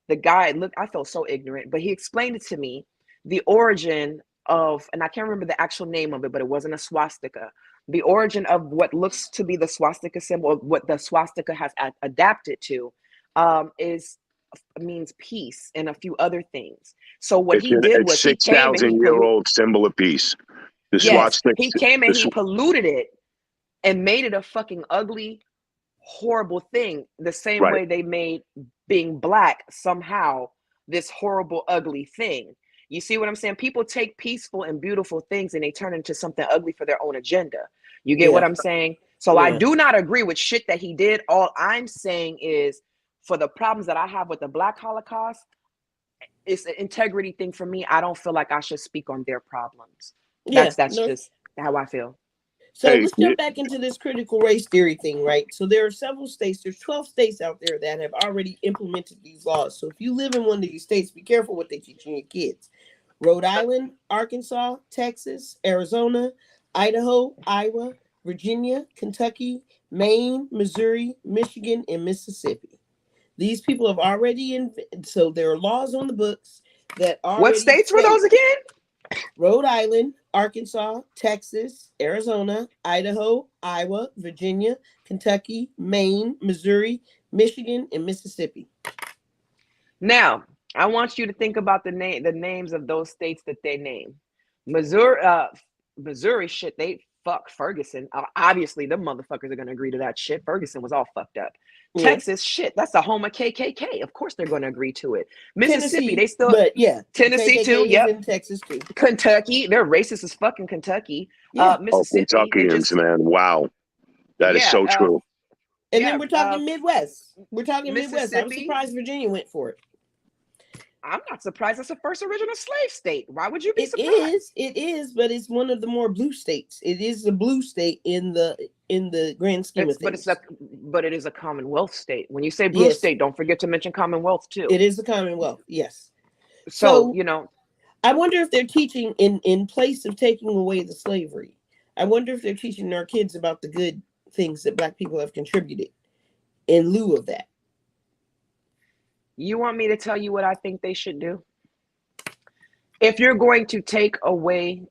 The guy, look, I felt so ignorant, but he explained it to me, the origin of, and I can't remember the actual name of it, but it wasn't a swastika. The origin of what looks to be the swastika symbol, what the swastika has adapted to, means peace and a few other things. So what he did was he came and he 6,000-year-old symbol of peace. The swastika. He came and he polluted it and made it a fucking ugly, horrible thing. The same way they made being Black somehow this horrible, ugly thing. You see what I'm saying? People take peaceful and beautiful things and they turn into something ugly for their own agenda. You get what I'm saying? So I do not agree with shit that he did. All I'm saying is, for the problems that I have with the Black Holocaust, it's an integrity thing for me. I don't feel like I should speak on their problems. That's just how I feel. So let's jump back into this critical race theory thing, right? So there are several states, there's 12 states out there that have already implemented these laws. So if you live in one of these states, be careful what they're teaching your kids. Rhode Island, Arkansas, Texas, Arizona, Idaho, Iowa, Virginia, Kentucky, Maine, Missouri, Michigan, and Mississippi. These people have already, so there are laws on the books that already. What states were those again? Rhode Island, Arkansas, Texas, Arizona, Idaho, Iowa, Virginia, Kentucky, Maine, Missouri, Michigan, and Mississippi. Now, I want you to think about the names of those states that they name. Missouri, shit, they fuck Ferguson. Obviously, them motherfuckers are gonna agree to that shit. Ferguson was all fucked up. Yeah. Texas, shit, that's the home of KKK. Of course, they're gonna agree to it. Mississippi, Tennessee, they still, but yeah, Tennessee KKK too. Yep, in Texas too. Kentucky, they're racist as fucking Kentucky. Yeah. Mississippi, Kentuckians, man, wow, that is so true. And then we're talking Midwest. We're talking Midwest. I'm surprised Virginia went for it. I'm not surprised. It's the first original slave state. Why would you be surprised? It is, but it's one of the more blue states. It is a blue state in the grand scheme of things. But it is a Commonwealth state. When you say blue state, don't forget to mention Commonwealth too. It is a Commonwealth, yes. So you know, I wonder if they're teaching in place of taking away the slavery. I wonder if they're teaching our kids about the good things that Black people have contributed in lieu of that. You want me to tell you what I think they should do? If you're going to take away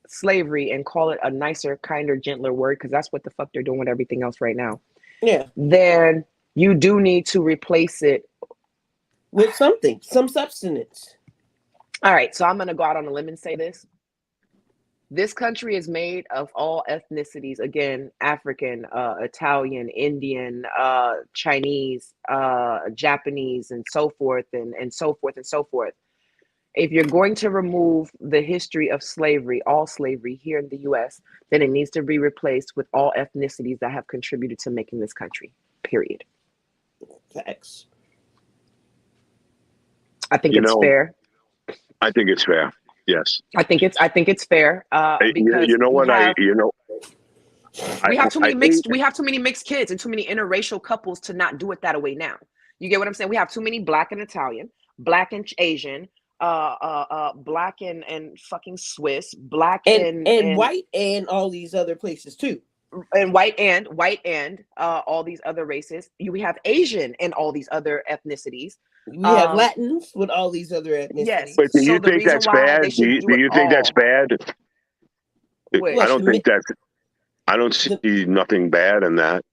slavery and call it a nicer, kinder, gentler word, because that's what the fuck they're doing with everything else right now. Yeah. Then you do need to replace it with something, some substance. All right. So I'm going to go out on a limb and say this. This country is made of all ethnicities. Again, African, Italian, Indian, Chinese, Japanese, and so forth, and so forth, and so forth. If you're going to remove the history of slavery, all slavery here in the US, then it needs to be replaced with all ethnicities that have contributed to making this country, period. Facts. I think You it's know, fair. I think it's fair. Yes. I think it's fair because You know what? we have too many I mixed we have too many mixed kids and too many interracial couples to not do it that way now. You get what I'm saying? We have too many Black and Italian, Black and Asian, Black and fucking Swiss, Black and and white and all these other places too. And white and all these other races. We have Asian and all these other ethnicities. We have Latins with all these other ethnicities. Yes. But do So you the think reason that's why bad? they Do should you, do do it you think that's all. bad? Which? I don't think that's. I don't see nothing bad in that.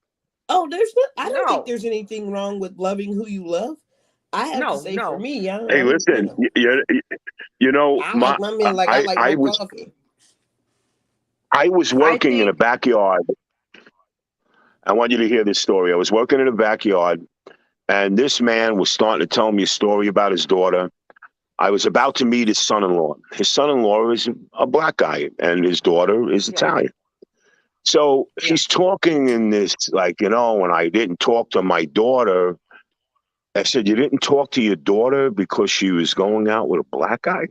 Oh, there's no. I don't No. think there's anything wrong with loving who you love. I have to say, for me, Hey, listen. You know, I like my men like I like my coffee. I was working in a backyard. I want you to hear this story. I was working in a backyard, and this man was starting to tell me a story about his daughter. I was about to meet his son-in-law. His son-in-law is a Black guy, and his daughter is Italian. So he's talking in this, like, when I didn't talk to my daughter. I said, you didn't talk to your daughter because she was going out with a Black guy?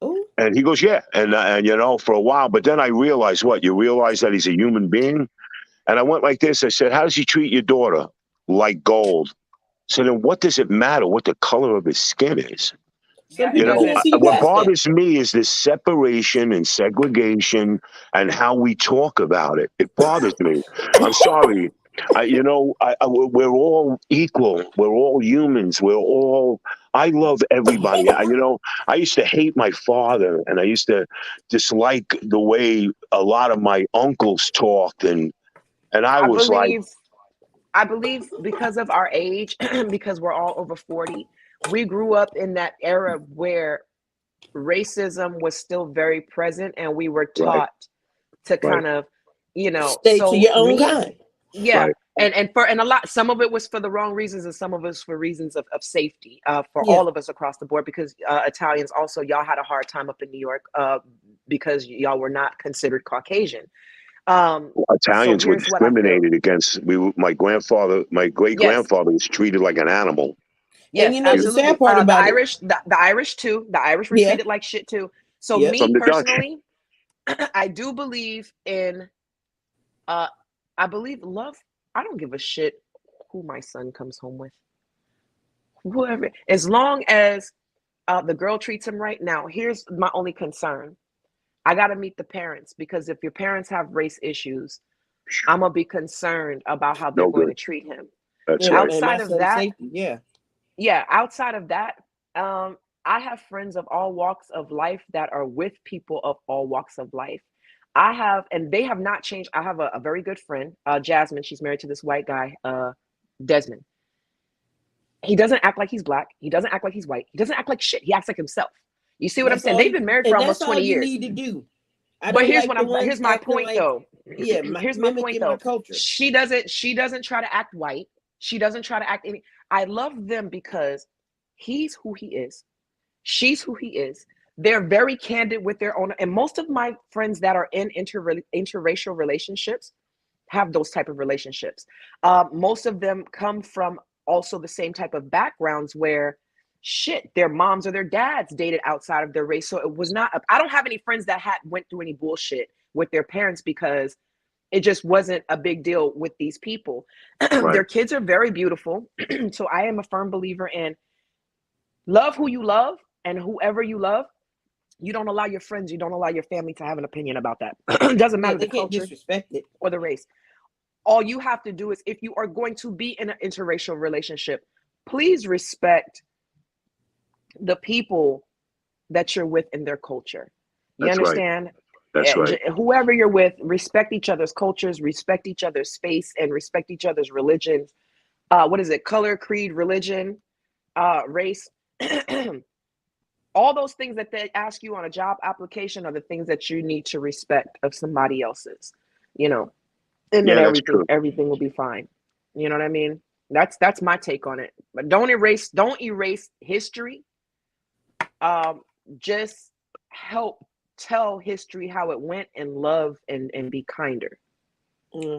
Ooh. And he goes, yeah. And for a while, but then I realized you realize that he's a human being? And I went like this. I said, how does he treat your daughter? Like gold. So then what does it matter what the color of his skin is? What bothers me is this separation and segregation and how we talk about it. It bothers me. I'm sorry. We're all equal. We're all humans. I love everybody. I used to hate my father, and I used to dislike the way a lot of my uncles talked, and I believe because of our age, because we're all over 40, we grew up in that era where racism was still very present, and we were taught to kind of, stay to your own kind. Yeah. Right. And a lot, some of it was for the wrong reasons, and some of us for reasons of safety for all of us across the board, because Italians also, y'all had a hard time up in New York because y'all were not considered Caucasian. Italians were discriminated against. My great grandfather was treated like an animal. Yes, and the sad part about the Irish too. The Irish were treated like shit too. So me personally, I do believe in I believe love. I don't give a shit who my son comes home with. Whoever, as long as the girl treats him right. Now, here's my only concern. I got to meet the parents, because if your parents have race issues, I'm going to be concerned about how they're going to treat him. That's outside of that, safety, outside of that, I have friends of all walks of life that are with people of all walks of life. And they have not changed. I have a very good friend, Jasmine. She's married to this white guy, Desmond. He doesn't act like he's Black. He doesn't act like he's white. He doesn't act like shit. He acts like himself. You see what I'm saying? They've been married for almost 20 years. You need to do. But here's my point though. Yeah, here's my point though. Culture. She doesn't try to act white. She doesn't try to act any. I love them because he's who he is. She's who he is. They're very candid with their own. And most of my friends that are in interracial relationships have those type of relationships. Most of them come from also the same type of backgrounds where their moms or their dads dated outside of their race. So it was not, I don't have any friends that went through any bullshit with their parents, because it just wasn't a big deal with these people. Their kids are very beautiful. So I am a firm believer in love who you love, and whoever you love. You don't allow your friends, you don't allow your family to have an opinion about that. It doesn't matter the culture or the race. All you have to do is, if you are going to be in an interracial relationship, please respect the people that you're with in their culture. You understand? That's right. Whoever you're with, respect each other's cultures, respect each other's space, and respect each other's religions. What is it? Color, creed, religion, race. all those things that they ask you on a job application are the things that you need to respect of somebody else's, you know, and then Yeah, that's true. everything will be fine. You know what I mean? That's my take on it. But don't erase history. Just help tell history how it went, and love and be kinder.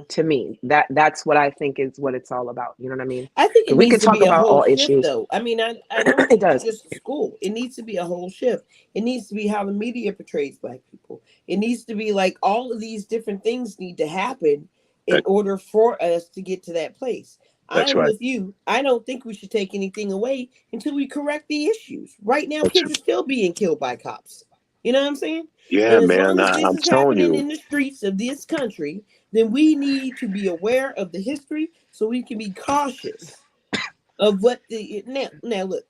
To me, that's what I think is what it's all about. You know what I mean? I think it We needs could to talk be a about whole all shift, issues. though. I mean, I don't It think does. it's just school. It needs to be a whole shift. It needs to be how the media portrays Black people. It needs to be like all of these different things need to happen in order for us to get to that place. That's I'm right. with you. I don't think we should take anything away until we correct the issues. Right now, That's kids are still being killed by cops. You know what I'm saying? Yeah, And as man, long as this I'm is telling happening you. in the streets of this country, then we need to be aware of the history so we can be cautious of what the now look.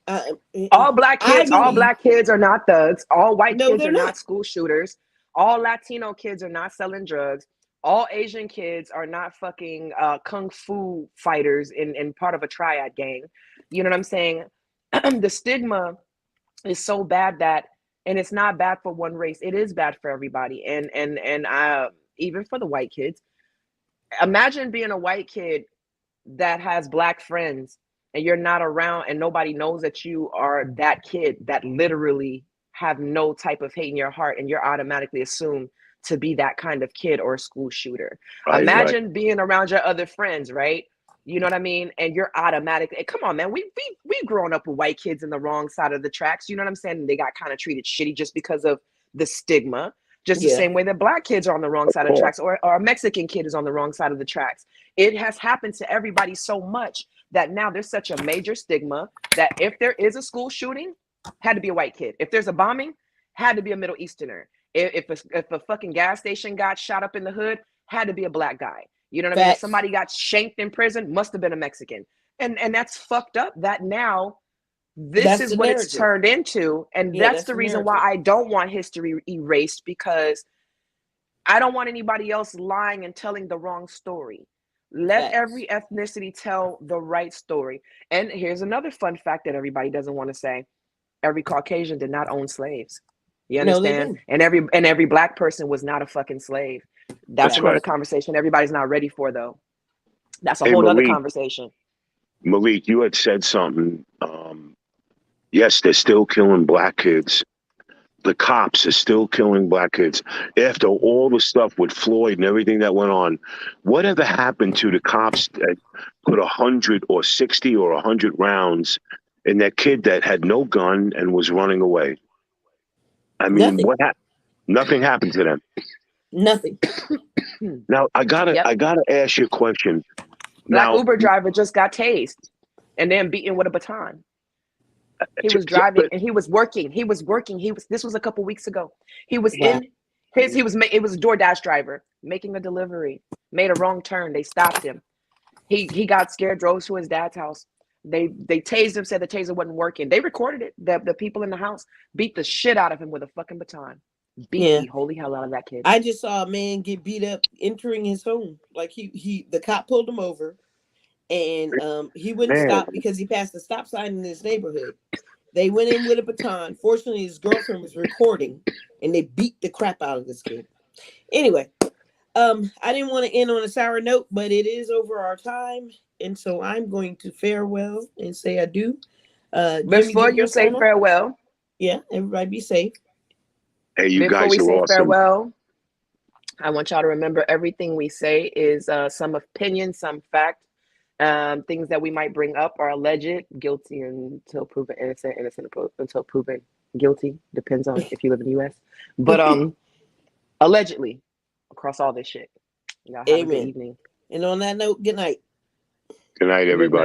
All black I kids believe are not thugs. All white no, kids they're are not not. school shooters. All Latino kids are not selling drugs. All Asian kids are not fucking kung fu fighters in part of a triad gang. You know what I'm saying? The stigma is so bad that, and it's not bad for one race. It is bad for everybody, and even for the white kids. Imagine being a white kid that has Black friends, and you're not around, and nobody knows that you are that kid that literally have no type of hate in your heart, and you're automatically assumed to be that kind of kid or a school shooter. Right. Imagine being around your other friends, right? You know what I mean? And you're automatically, come on, man. We grown up with white kids in the wrong side of the tracks. You know what I'm saying? And they got kind of treated shitty just because of the stigma. Just the Yeah. same way that Black kids are on the wrong side of the tracks, or a Mexican kid is on the wrong side of the tracks. It has happened to everybody so much that now there's such a major stigma that if there is a school shooting, had to be a white kid. If there's a bombing, had to be a Middle Easterner. If a fucking gas station got shot up in the hood, had to be a Black guy. You know what I mean? If somebody got shanked in prison, must have been a Mexican. And that's fucked up that now this is what it's turned into. And that's the reason why I don't want history erased, because I don't want anybody else lying and telling the wrong story. Let every ethnicity tell the right story. And here's another fun fact that everybody doesn't want to say. Every Caucasian did not own slaves. You understand? No, and every Black person was not a fucking slave. That's another conversation everybody's not ready for, though. That's a whole other conversation. Malik, you had said something. Yes, they're still killing Black kids. The cops are still killing Black kids. After all the stuff with Floyd and everything that went on, whatever happened to the cops that put 100 or 60 or 100 rounds in that kid that had no gun and was running away? I mean, nothing happened to them. Nothing. Now I gotta ask you a question. Black Uber driver just got tased and then beaten with a baton. He was driving and he was working. This was a couple weeks ago. He was it was a DoorDash driver making a delivery, made a wrong turn. They stopped him. He got scared, drove to his dad's house. They tased him, said the taser wasn't working. They recorded it. The people in the house beat the shit out of him with a fucking baton. Beat the holy hell out of that kid. I just saw a man get beat up entering his home. Like the cop pulled him over, and he wouldn't stop because he passed the stop sign in his neighborhood. They went in with a baton. Fortunately, his girlfriend was recording, and they beat the crap out of this kid. Anyway, I didn't want to end on a sour note, but it is over our time, and so I'm going to farewell and say adieu. Before you say farewell, everybody be safe. Hey, you Before guys we are say awesome. farewell, I want y'all to remember everything we say is some opinion, some fact. Things that we might bring up are alleged, guilty until proven innocent, innocent until proven guilty. Depends on if you live in the U.S. But allegedly, across all this shit. Y'all have a good evening. And on that note, good night. Good night, everybody.